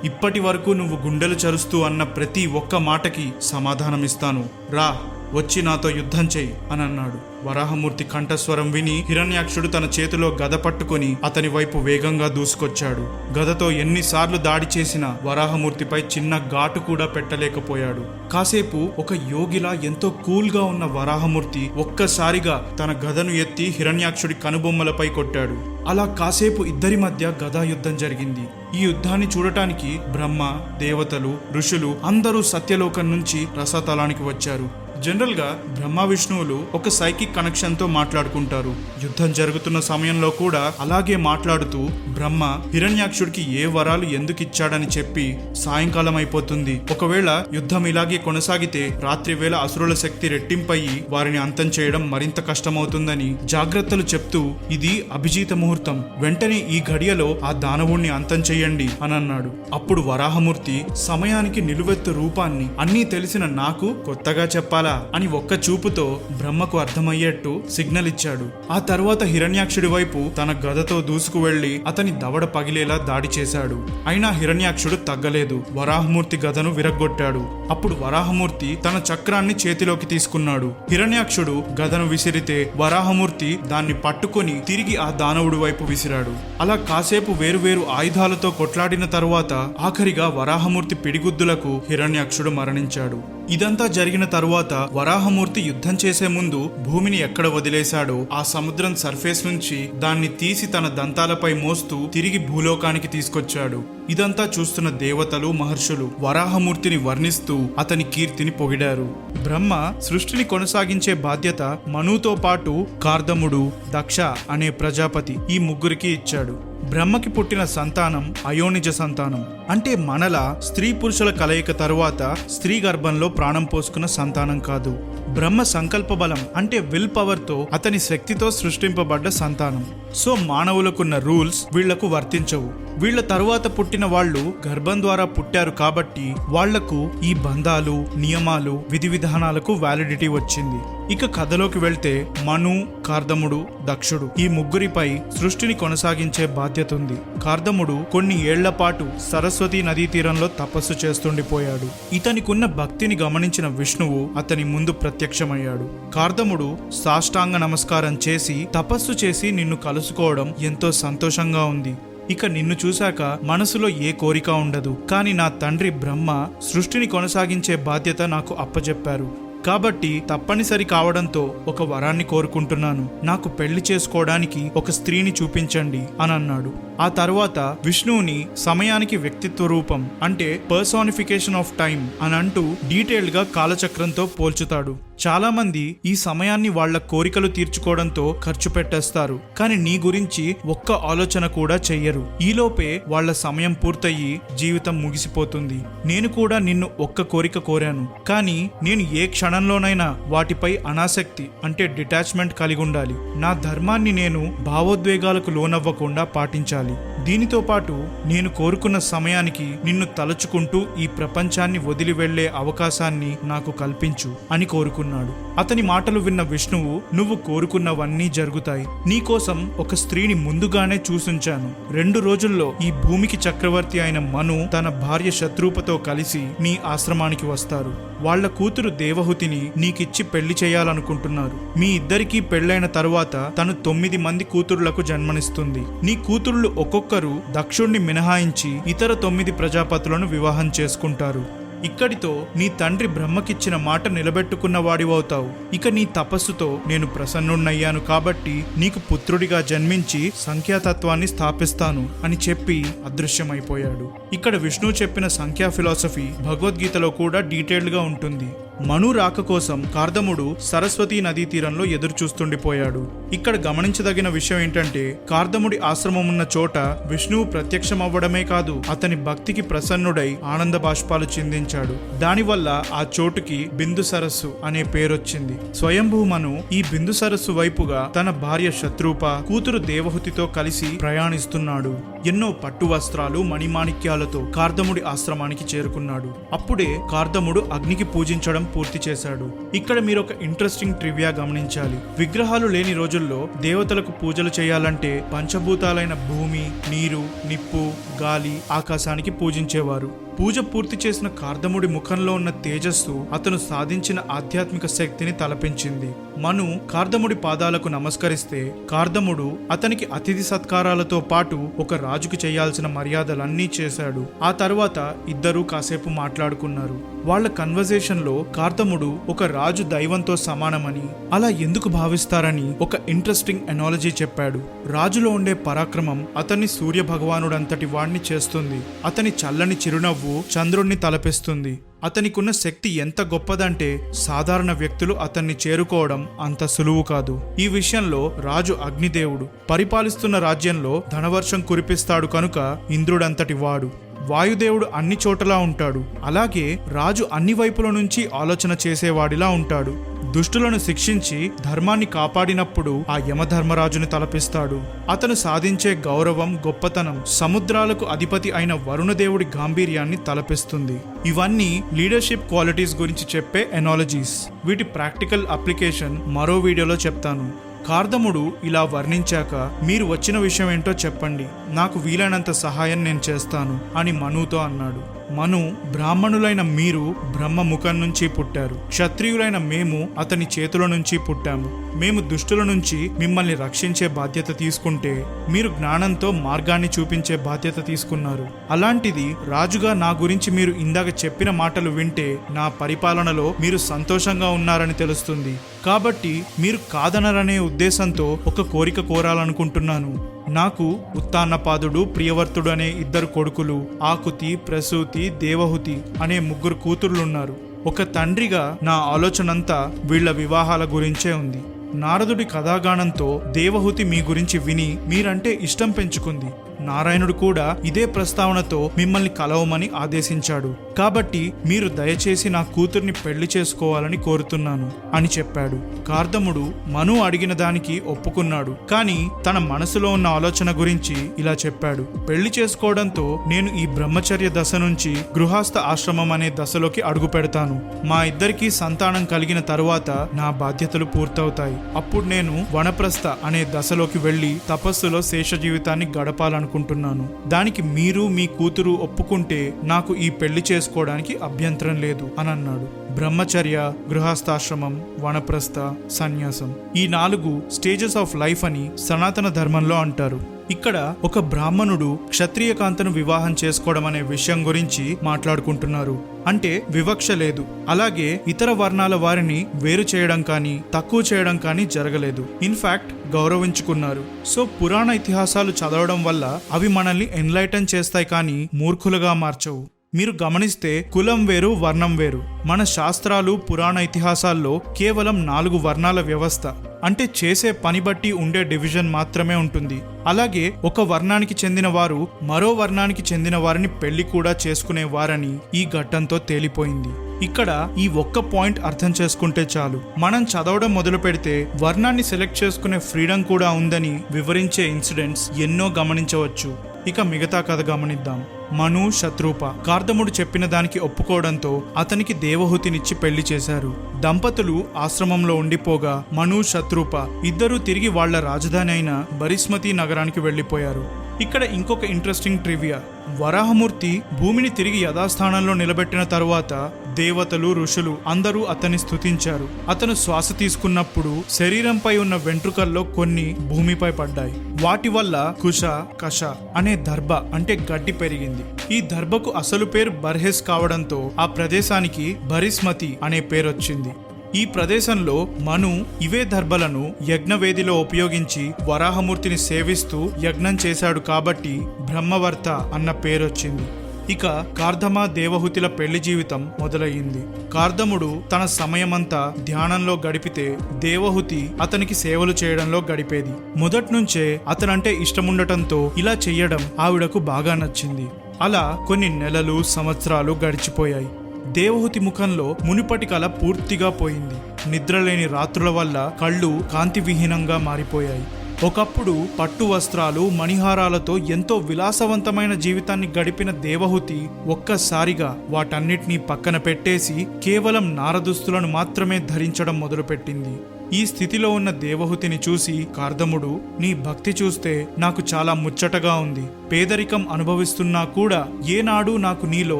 ఇప్పటి వరకు నువ్వు గుండెలు చరుస్తూ అన్న ప్రతి ఒక్క మాటకి సమాధానమిస్తాను. రా, వచ్చి నాతో యుద్ధం చెయ్యి అని అన్నాడు. వరాహమూర్తి కంఠస్వరం విని హిరణ్యాక్షుడు తన చేతిలో గద పట్టుకుని అతని వైపు వేగంగా దూసుకొచ్చాడు. గదతో ఎన్నిసార్లు దాడి చేసినా వరాహమూర్తిపై చిన్న ఘాటు కూడా పెట్టలేకపోయాడు. కాసేపు ఒక యోగిలా ఎంతో కూల్గా ఉన్న వరాహమూర్తి ఒక్కసారిగా తన గదను ఎత్తి హిరణ్యాక్షుడి కనుబొమ్మలపై కొట్టాడు. అలా కాసేపు ఇద్దరి మధ్య గదా యుద్ధం జరిగింది. ఈ యుద్ధాన్ని చూడటానికి బ్రహ్మ, దేవతలు, ఋషులు అందరూ సత్యలోకం నుంచి రసతలానికి వచ్చారు. జనరల్ గా బ్రహ్మ విష్ణువులు ఒక సైకిక్ కనెక్షన్ తో మాట్లాడుకుంటారు. యుద్ధం జరుగుతున్న సమయంలో కూడా అలాగే మాట్లాడుతూ బ్రహ్మ హిరణ్యాక్షుడికి ఏ వరాలు ఎందుకు ఇచ్చాడని చెప్పి, సాయంకాలం అయిపోతుంది, ఒకవేళ యుద్ధం ఇలాగే కొనసాగితే రాత్రి వేళ అసురుల శక్తి రెట్టింపయ్యి వారిని అంతం చేయడం మరింత కష్టమవుతుందని జాగ్రత్తలు చెప్తూ, ఇది అభిజిత ముహూర్తం, వెంటనే ఈ ఘడియలో ఆ దానవుణ్ణి అంతం చెయ్యండి అని అన్నాడు. అప్పుడు వరాహమూర్తి సమయానికి నిలువెత్తు రూపాన్ని అన్నీ తెలిసిన నాకు కొత్తగా చెప్పాలా అని ఒక్క చూపుతో బ్రహ్మకు అర్థమయ్యేట్టు సిగ్నల్ ఇచ్చాడు. ఆ తర్వాత హిరణ్యాక్షుడి వైపు తన గదతో దూసుకు వెళ్లి అతని దవడ పగిలేలా దాడి చేశాడు. అయినా హిరణ్యాక్షుడు తగ్గలేదు. వరాహమూర్తి గదను విరగ్గొట్టాడు. అప్పుడు వరాహమూర్తి తన చక్రాన్ని చేతిలోకి తీసుకున్నాడు. హిరణ్యాక్షుడు గదను విసిరితే వరాహమూర్తి దాన్ని పట్టుకొని తిరిగి ఆ దానవుడి వైపు విసిరాడు. అలా కాసేపు వేరువేరు ఆయుధాలతో కొట్లాడిన తరువాత ఆఖరిగా వరాహమూర్తి పిడిగుద్దులకు హిరణ్యాక్షుడు మరణించాడు. ఇదంతా జరిగిన తరువాత వరాహమూర్తి యుద్ధం చేసే ముందు భూమిని ఎక్కడ వదిలేశాడో ఆ సముద్రం సర్ఫేస్ నుంచి దాన్ని తీసి తన దంతాలపై మోస్తూ తిరిగి భూలోకానికి తీసుకొచ్చాడు. ఇదంతా చూస్తున్న దేవతలు, మహర్షులు వరాహమూర్తిని వర్ణిస్తూ అతని కీర్తిని పొగిడారు. బ్రహ్మ సృష్టిని కొనసాగించే బాధ్యత మనుతో పాటు కార్దముడు, దక్ష అనే ప్రజాపతి ఈ ముగ్గురికి ఇచ్చాడు. బ్రహ్మకి పుట్టిన సంతానం అయోనిజ సంతానం, అంటే మనలా స్త్రీ పురుషుల కలయిక తరువాత స్త్రీ గర్భంలో ప్రాణం పోసుకున్న సంతానం కాదు. బ్రహ్మ సంకల్ప బలం అంటే విల్ పవర్ తో అతని శక్తితో సృష్టింపబడ్డ సంతానం. సో మానవులకున్న రూల్స్ వీళ్లకు వర్తించవు. వీళ్ల తరువాత పుట్టిన వాళ్ళు గర్భం ద్వారా పుట్టారు కాబట్టి వాళ్లకు ఈ బంధాలు, నియమాలు, విధి విధానాలకు వ్యాలిడిటీ వచ్చింది. ఇక కథలోకి వెళ్తే మను, కార్దముడు, దక్షుడు ఈ ముగ్గురిపై సృష్టిని కొనసాగించే బాధ్యత ఉంది. కార్దముడు కొన్ని ఏళ్ల పాటు సరస్వతి నదీ తీరంలో తపస్సు చేస్తుండిపోయాడు. ఇతనికున్న భక్తిని గమనించిన విష్ణువు అతని ముందు ప్రత్యక్షమయ్యాడు. కార్దముడు సాష్టాంగ నమస్కారం చేసి, తపస్సు చేసి నిన్ను కలుసుకోవడం ఎంతో సంతోషంగా ఉంది. ఇక నిన్ను చూశాక మనసులో ఏ కోరిక ఉండదు. కానీ నా తండ్రి బ్రహ్మ సృష్టిని కొనసాగించే బాధ్యత నాకు అప్పజెప్పారు. కాబట్టి తప్పనిసరి కావడంతో ఒక వరాన్ని కోరుకుంటున్నాను. నాకు పెళ్లి చేసుకోవడానికి ఒక స్త్రీని చూపించండి అని అన్నాడు. ఆ తర్వాత విష్ణువుని సమయానికి వ్యక్తిత్వ రూపం అంటే పర్సానిఫికేషన్ ఆఫ్ టైం అని అంటూ డీటెయిల్డ్ గా కాలచక్రంతో పోల్చుతాడు. చాలా మంది ఈ సమయాన్ని వాళ్ల కోరికలు తీర్చుకోవడంతో ఖర్చు పెట్టేస్తారు, కానీ నీ గురించి ఒక్క ఆలోచన కూడా చెయ్యరు. ఈలోపే వాళ్ల సమయం పూర్తయి జీవితం ముగిసిపోతుంది. నేను కూడా నిన్ను ఒక్క కోరిక కోరాను, కానీ నేను ఏ క్షణంలోనైనా వాటిపై అనాసక్తి అంటే డిటాచ్మెంట్ కలిగి ఉండాలి. నా ధర్మాన్ని నేను భావోద్వేగాలకు లోనవ్వకుండా పాటించాలి. దీనితో పాటు నేను కోరుకున్న సమయానికి నిన్ను తలుచుకుంటూ ఈ ప్రపంచాన్ని వదిలి వెళ్లే అవకాశాన్ని నాకు కల్పించు అని కోరుకున్నాడు. అతని మాటలు విన్న విష్ణువు, నువ్వు కోరుకున్నవన్నీ జరుగుతాయి. నీకోసం ఒక స్త్రీని ముందుగానే చూసుంచాను. 2 రోజుల్లో ఈ భూమికి చక్రవర్తి అయిన మను తన భార్య శత్రూపతో కలిసి నీ ఆశ్రమానికి వస్తారు. వాళ్ల కూతురు దేవహుతిని నీకిచ్చి పెళ్లి చేయాలనుకుంటున్నారు. మీ ఇద్దరికీ పెళ్లైన తరువాత తను 9 మంది కూతురులకు జన్మనిస్తుంది. నీ కూతురులు ఒక్కొక్కరు దక్షుణ్ణి మినహాయించి ఇతర 9 ప్రజాపతులను వివాహం చేసుకుంటారు. ఇక్కడితో నీ తండ్రి బ్రహ్మకిచ్చిన మాట నిలబెట్టుకున్న వాడివవుతావు. ఇక నీ తపస్సుతో నేను ప్రసన్నున్నయ్యాను కాబట్టి నీకు పుత్రుడిగా జన్మించి సంఖ్యాతత్వాన్ని స్థాపిస్తాను అని చెప్పి అదృశ్యమైపోయాడు. ఇక్కడ విష్ణువు చెప్పిన సంఖ్యా ఫిలాసఫీ భగవద్గీతలో కూడా డీటెయిల్డ్ గా ఉంటుంది. మను రాక కోసం కార్దముడు సరస్వతీ నదీ తీరంలో ఎదురు చూస్తుండిపోయాడు. ఇక్కడ గమనించదగిన విషయం ఏంటంటే, కార్దముడి ఆశ్రమం ఉన్న చోట విష్ణువు ప్రత్యక్షమవ్వడమే కాదు, అతని భక్తికి ప్రసన్నుడై ఆనంద బాష్పాలు చిందించాడు. దానివల్ల ఆ చోటుకి బిందు సరస్సు అనే పేరొచ్చింది. స్వయంభూ మను ఈ బిందు సరస్సు వైపుగా తన భార్య శత్రూప, కూతురు దేవహుతితో కలిసి ప్రయాణిస్తున్నాడు. ఎన్నో పట్టు వస్త్రాలు మణిమాణిక్యాలతో కార్దముడి ఆశ్రమానికి చేరుకున్నాడు. అప్పుడే కార్దముడు అగ్నికి పూజించడం పూర్తి చేశాడు. ఇక్కడ మీరు ఒక ఇంట్రెస్టింగ్ ట్రివియా గమనించాలి. విగ్రహాలు లేని రోజుల్లో దేవతలకు పూజలు చేయాలంటే పంచభూతాలైన భూమి, నీరు, నిప్పు, గాలి, ఆకాశానికి పూజించేవారు. పూజ పూర్తి చేసిన కార్దముడి ముఖంలో ఉన్న తేజస్సు అతను సాధించిన ఆధ్యాత్మిక శక్తిని తలపించింది. మను కార్దముడి పాదాలకు నమస్కరిస్తే కార్దముడు అతనికి అతిథి సత్కారాలతో పాటు ఒక రాజుకి చేయాల్సిన మర్యాదలన్నీ చేశాడు. ఆ తర్వాత ఇద్దరూ కాసేపు మాట్లాడుకున్నారు. వాళ్ల కన్వర్జేషన్ లో కార్దముడు ఒక రాజు దైవంతో సమానమని, అలా ఎందుకు భావిస్తారని ఒక ఇంట్రెస్టింగ్ ఎనాలజీ చెప్పాడు. రాజులో ఉండే పరాక్రమం అతన్ని సూర్య భగవానుడంతటి వాణ్ణి చేస్తుంది. అతని చల్లని చిరునవ్వు చంద్రుణ్ణి తలపిస్తుంది. అతనికున్న శక్తి ఎంత గొప్పదంటే సాధారణ వ్యక్తులు అతన్ని చేరుకోవడం అంత సులువు కాదు. ఈ విషయంలో రాజు అగ్నిదేవుడు. పరిపాలిస్తున్న రాజ్యంలో ధనవర్షం కురిపిస్తాడు కనుక ఇంద్రుడంతటి వాడు. వాయుదేవుడు అన్ని చోటలా ఉంటాడు. అలాగే రాజు అన్ని వైపుల నుంచి ఆలోచన చేసేవాడిలా ఉంటాడు. దుష్టులను శిక్షించి ధర్మాన్ని కాపాడినప్పుడు ఆ యమధర్మరాజుని తలపిస్తాడు. అతను సాధించే గౌరవం, గొప్పతనం సముద్రాలకు అధిపతి అయిన వరుణదేవుడి గాంభీర్యాన్ని తలపిస్తుంది. ఇవన్నీ లీడర్షిప్ క్వాలిటీస్ గురించి చెప్పే ఎనాలజీస్. వీటి ప్రాక్టికల్ అప్లికేషన్ మరో వీడియోలో చెప్తాను. కార్దముడు ఇలా వర్ణించాక, మీరు వచ్చిన విషయం ఏంటో చెప్పండి, నాకు వీలైనంత సహాయం నేను చేస్తాను అని మనుతో అన్నాడు. మను, బ్రాహ్మణులైన మీరు బ్రహ్మ ముఖం నుంచి పుట్టారు. క్షత్రియులైన మేము అతని చేతుల నుంచి పుట్టాము. మేము దుష్టుల నుంచి మిమ్మల్ని రక్షించే బాధ్యత తీసుకుంటే మీరు జ్ఞానంతో మార్గాన్ని చూపించే బాధ్యత తీసుకున్నారు. అలాంటిది రాజుగా నా గురించి మీరు ఇందాక చెప్పిన మాటలు వింటే నా పరిపాలనలో మీరు సంతోషంగా ఉన్నారని తెలుస్తుంది. కాబట్టి మీరు కాదనరనే ఉద్దేశంతో ఒక కోరిక కోరాలనుకుంటున్నాను. నాకు ఉత్తానపాదుడు, ప్రియవర్తుడు అనే 2 కొడుకులు, ఆకుతి, ప్రసూతి, దేవహుతి అనే 3 కూతురులున్నారు. ఒక తండ్రిగా నా ఆలోచనంతా వీళ్ల వివాహాల గురించే ఉంది. నారదుడి కథాగానంతో దేవహుతి మీ గురించి విని మీరంటే ఇష్టం పెంచుకుంది. నారాయణుడు కూడా ఇదే ప్రస్తావనతో మిమ్మల్ని కలవమని ఆదేశించాడు. కాబట్టి మీరు దయచేసి నా కూతుర్ని పెళ్లి చేసుకోవాలని కోరుతున్నాను అని చెప్పాడు. కార్దముడు మను అడిగిన దానికి ఒప్పుకున్నాడు. కానీ తన మనసులో ఉన్న ఆలోచన గురించి ఇలా చెప్పాడు. పెళ్లి చేసుకోవడంతో నేను ఈ బ్రహ్మచర్య దశ నుంచి గృహస్థ ఆశ్రమం అనే దశలోకి అడుగు పెడతాను. మా ఇద్దరికీ సంతానం కలిగిన తరువాత నా బాధ్యతలు పూర్తవుతాయి. అప్పుడు నేను వనప్రస్థ అనే దశలోకి వెళ్లి తపస్సులో శేష జీవితాన్ని గడపాలనుకుంటున్నాను. దానికి మీరు మీ కూతురు ఒప్పుకుంటే నాకు ఈ పెళ్లి చేసుకోవడానికి అభ్యంతరం లేదు అని అన్నాడు. బ్రహ్మచర్య, గృహస్థాశ్రమం, వనప్రస్థ, సన్యాసం ఈ 4 స్టేజెస్ ఆఫ్ లైఫ్ అని సనాతన ధర్మంలో అంటారు. ఇక్కడ ఒక బ్రాహ్మణుడు క్షత్రియ కాంతను వివాహం చేసుకోవడం అనే విషయం గురించి మాట్లాడుకుంటున్నారు. అంటే వివక్ష లేదు, అలాగే ఇతర వర్ణాల వారిని వేరు చేయడం కానీ తక్కువ చేయడం కానీ జరగలేదు. ఇన్ఫాక్ట్ గౌరవించుకున్నారు. సో పురాణ ఇతిహాసాలు చదవడం వల్ల అవి మనల్ని ఎన్లైటన్ చేస్తాయి కానీ మూర్ఖులుగా మార్చవు. మీరు గమనిస్తే కులం వేరు, వర్ణం వేరు. మన శాస్త్రాలు, పురాణ ఇతిహాసాల్లో కేవలం 4 వర్ణాల వ్యవస్థ, అంటే చేసే పని బట్టి ఉండే డివిజన్ మాత్రమే ఉంటుంది. అలాగే ఒక వర్ణానికి చెందిన వారు మరో వర్ణానికి చెందిన వారిని పెళ్లి కూడా చేసుకునేవారని ఈ ఘట్టంతో తేలిపోయింది. ఇక్కడ ఈ ఒక్క పాయింట్ అర్థం చేసుకుంటే చాలు. మనం చదవడం మొదలు పెడితే వర్ణాన్ని సెలెక్ట్ చేసుకునే ఫ్రీడమ్ కూడా ఉందని వివరించే ఇన్సిడెంట్స్ ఎన్నో గమనించవచ్చు. ఇక మిగతా కథ గమనిద్దాం. మను, శత్రూప కార్దముడు చెప్పిన దానికి ఒప్పుకోవడంతో అతనికి దేవహూతినిచ్చి పెళ్లి చేశారు. దంపతులు ఆశ్రమంలో ఉండిపోగా మను, శత్రూప ఇద్దరూ తిరిగి వాళ్ల రాజధాని అయిన బరిస్మతి నగరానికి వెళ్లిపోయారు. ఇక్కడ ఇంకొక ఇంట్రెస్టింగ్ ట్రివియా. వరాహమూర్తి భూమిని తిరిగి యథాస్థానంలో నిలబెట్టిన తరువాత దేవతలు, ఋషులు అందరూ అతన్ని స్తుతించారు. అతను శ్వాస తీసుకున్నప్పుడు శరీరంపై ఉన్న వెంట్రుకల్లో కొన్ని భూమిపై పడ్డాయి. వాటి వల్ల కుష, కష అనే దర్భ అంటే గడ్డి పెరిగింది. ఈ దర్భకు అసలు పేరు బర్హెస్ కావడంతో ఆ ప్రదేశానికి బరిస్మతి అనే పేరొచ్చింది. ఈ ప్రదేశంలో మను ఇవే దర్భలను యజ్ఞవేదిలో ఉపయోగించి వరాహమూర్తిని సేవిస్తూ యజ్ఞం చేశాడు కాబట్టి బ్రహ్మవర్త అన్న పేరొచ్చింది. ఇక కార్దమ, దేవహూతిల పెళ్లి జీవితం మొదలయ్యింది. కార్దముడు తన సమయమంతా ధ్యానంలో గడిపితే దేవహూతి అతనికి సేవలు చేయడంలో గడిపేది. మొదట్నుంచే అతనంటే ఇష్టముండటంతో ఇలా చెయ్యడం ఆవిడకు బాగా నచ్చింది. అలా కొన్ని నెలలు, సంవత్సరాలు గడిచిపోయాయి. దేవహూతి ముఖంలో మునుపటి కళ పూర్తిగా పోయింది. నిద్రలేని రాత్రుల వల్ల కళ్ళు కాంతివిహీనంగా మారిపోయాయి. ఒకప్పుడు పట్టు వస్త్రాలు, మణిహారాలతో ఎంతో విలాసవంతమైన జీవితాన్ని గడిపిన దేవహూతి ఒక్కసారిగా వాటన్నిటినీ పక్కన పెట్టేసి కేవలం నారదుస్తులను మాత్రమే ధరించడం మొదలుపెట్టింది. ఈ స్థితిలో ఉన్న దేవహూతిని చూసి కార్దముడు, నీ భక్తి చూస్తే నాకు చాలా ముచ్చటగా ఉంది. పేదరికం అనుభవిస్తున్నా కూడా ఏనాడు నాకు నీలో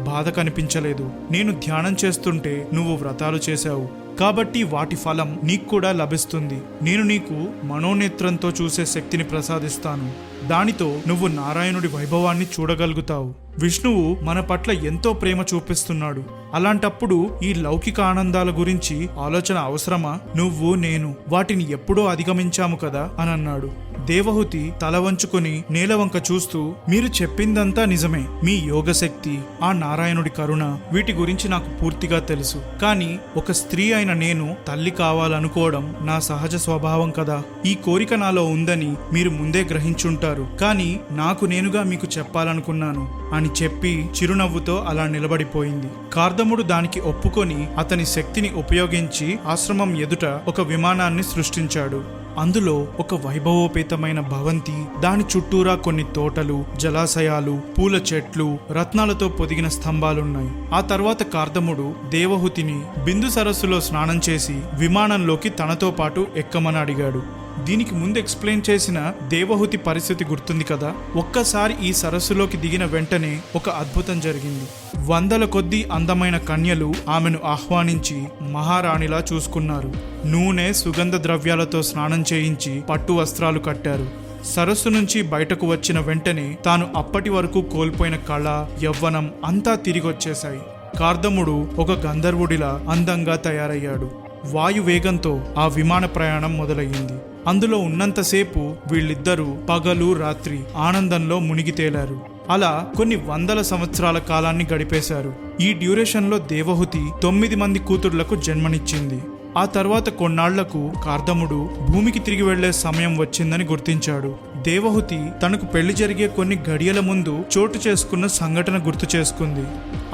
బాధ కనిపించలేదు. నేను ధ్యానం చేస్తుంటే నువ్వు వ్రతాలు చేశావు కాబట్టి వాటి ఫలం నీకు కూడా లభిస్తుంది. నేను నీకు మనోనేత్రంతో చూసే శక్తిని ప్రసాదిస్తాను. దానితో నువ్వు నారాయణుడి వైభవాన్ని చూడగలుగుతావు. విష్ణువు మన పట్ల ఎంతో ప్రేమ చూపిస్తున్నాడు. అలాంటప్పుడు ఈ లౌకిక ఆనందాల గురించి ఆలోచన అవసరమా? నువ్వు, నేను వాటిని ఎప్పుడో అధిగమించాము కదా అని అన్నాడు. దేవహూతి తల వంచుకొని నేలవంక చూస్తూ, మీరు చెప్పిందంతా నిజమే. మీ యోగశక్తి, ఆ నారాయణుడి కరుణ, వీటి గురించి నాకు పూర్తిగా తెలుసు. కానీ ఒక స్త్రీ అయిన నేను తల్లి కావాలనుకోవడం నా సహజ స్వభావం కదా. ఈ కోరిక నాలో ఉందని మీరు ముందే గ్రహించుంటారు. కానీ నాకు నేనుగా మీకు చెప్పాలనుకున్నాను అని చెప్పి చిరునవ్వుతో అలా నిలబడిపోయింది. కార్దముడు దానికి ఒప్పుకొని అతని శక్తిని ఉపయోగించి ఆశ్రమం ఎదుట ఒక విమానాన్ని సృష్టించాడు. అందులో ఒక వైభవోపేతమైన భవంతి, దాని చుట్టూరా కొన్ని తోటలు, జలాశయాలు, పూల చెట్లు, రత్నాలతో పొదిగిన స్తంభాలున్నాయి. ఆ తర్వాత కార్దముడు దేవహూతిని బిందు సరస్సులో స్నానం చేసి విమానంలోకి తనతో పాటు ఎక్కమని అడిగాడు. దీనికి ముందు ఎక్స్ప్లెయిన్ చేసిన దేవహూతి పరిస్థితి గుర్తుంది కదా. ఒక్కసారి ఈ సరస్సులోకి దిగిన వెంటనే ఒక అద్భుతం జరిగింది. వందల కొద్దీ అందమైన కన్యలు ఆమెను ఆహ్వానించి మహారాణిలా చూసుకున్నారు. నూనె, సుగంధ ద్రవ్యాలతో స్నానం చేయించి పట్టు వస్త్రాలు కట్టారు. సరస్సు నుంచి బయటకు వచ్చిన వెంటనే తాను అప్పటి వరకు కోల్పోయిన కళ, యవ్వనం అంతా తిరిగొచ్చేశాయి. కార్దముడు ఒక గంధర్వుడిలా అందంగా తయారయ్యాడు. వాయువేగంతో ఆ విమాన ప్రయాణం మొదలయ్యింది. అందులో ఉన్నంతసేపు వీళ్ళిద్దరూ పగలు రాత్రి ఆనందంలో మునిగి తేలారు. అలా కొన్ని వందల సంవత్సరాల కాలాన్ని గడిపేశారు. ఈ డ్యూరేషన్లో దేవహూతి 9 మంది కూతుర్లకు జన్మనిచ్చింది. ఆ తర్వాత కొన్నాళ్లకు కార్దముడు భూమికి తిరిగి వెళ్లే సమయం వచ్చిందని గుర్తించాడు. దేవహూతి తనకు పెళ్లి జరిగే కొన్ని గడియల ముందు చోటు చేసుకున్న సంఘటన గుర్తు చేసుకుంది.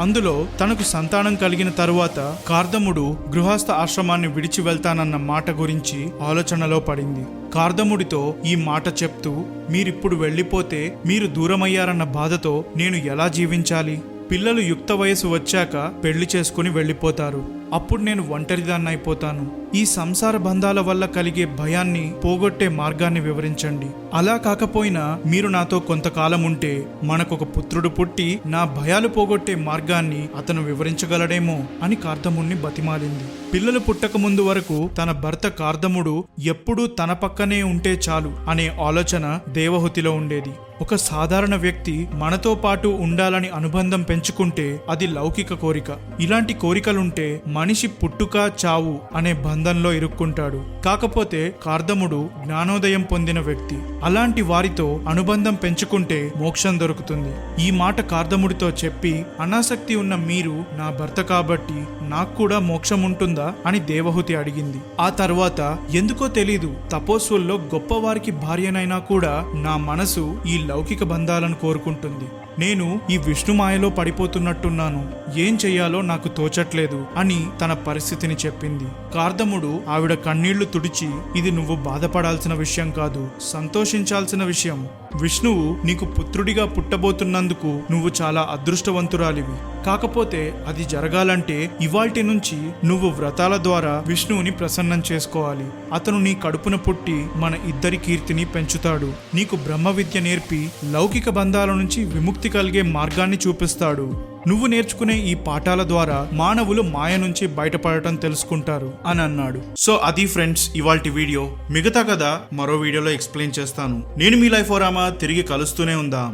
అందులో తనకు సంతానం కలిగిన తరువాత కార్దముడు గృహస్థ ఆశ్రమాన్ని విడిచి వెళ్తానన్న మాట గురించి ఆలోచనలో పడింది. కార్దముడితో ఈ మాట చెప్తూ, మీరిప్పుడు వెళ్ళిపోతే మీరు దూరమయ్యారన్న బాధతో నేను ఎలా జీవించాలి? పిల్లలు యుక్త వయసు వచ్చాక పెళ్లి చేసుకుని వెళ్ళిపోతారు. అప్పుడు నేను ఒంటరిదాన్ని అయిపోతాను. ఈ సంసార బంధాల వల్ల కలిగే భయాన్ని పోగొట్టే మార్గాన్ని వివరించండి. అలా కాకపోయినా మీరు నాతో కొంతకాలం ఉంటే మనకొక పుత్రుడు పుట్టి నా భయాలు పోగొట్టే మార్గాన్ని అతను వివరించగలడేమో అని కార్దముణ్ణి బతిమాలింది. పిల్లలు పుట్టక ముందు వరకు తన భర్త కార్దముడు ఎప్పుడూ తన పక్కనే ఉంటే చాలు అనే ఆలోచన దేవహుతిలో ఉండేది. ఒక సాధారణ వ్యక్తి మనతో పాటు ఉండాలని అనుబంధం పెంచుకుంటే అది లౌకిక కోరిక. ఇలాంటి కోరికలుంటే మనిషి పుట్టుక చావు అనే బంధంలో ఇరుక్కుంటాడు. కాకపోతే కార్దముడు జ్ఞానోదయం పొందిన వ్యక్తి. అలాంటి వారితో అనుబంధం పెంచుకుంటే మోక్షం దొరుకుతుంది. ఈ మాట కార్దముడితో చెప్పి, అనాసక్తి ఉన్న మీరు నా భర్త కాబట్టి నాకు కూడా మోక్షం ఉంటుందా అని దేవహుతి అడిగింది. ఆ తర్వాత ఎందుకో తెలీదు, తపోస్సుల్లో గొప్పవారికి భార్యనైనా కూడా నా మనసు ఈ లౌకిక బంధాలను కోరుకుంటుంది. నేను ఈ విష్ణుమాయలో పడిపోతున్నట్టున్నాను, ఏం చెయ్యాలో నాకు తోచట్లేదు అని తన పరిస్థితిని చెప్పింది. కార్దముడు ఆవిడ కన్నీళ్లు తుడిచి, ఇది నువ్వు బాధపడాల్సిన విషయం కాదు, సంతోషించాల్సిన విషయం. విష్ణువు నీకు పుత్రుడిగా పుట్టబోతున్నందుకు నువ్వు చాలా అదృష్టవంతురాలివి. కాకపోతే అది జరగాలంటే ఇవాల్టి నుంచి నువ్వు వ్రతాల ద్వారా విష్ణువుని ప్రసన్నం చేసుకోవాలి. అతను నీ కడుపున పుట్టి మన ఇద్దరి కీర్తిని పెంచుతాడు. నీకు బ్రహ్మ విద్య నేర్పి లౌకిక బంధాల నుంచి విముక్తి కలిగే మార్గాన్ని చూపిస్తాడు. నువ్వు నేర్చుకునే ఈ పాఠాల ద్వారా మానవులు మాయ నుంచి బయటపడటం తెలుసుకుంటారు అని అన్నాడు. సో అది ఫ్రెండ్స్ ఇవాల్టి వీడియో. మిగతా కథ మరో వీడియోలో ఎక్స్ప్లెయిన్ చేస్తాను. నేను మీ లైఫ్ ఓరామా, తిరిగి కలుస్తూనే ఉందాం.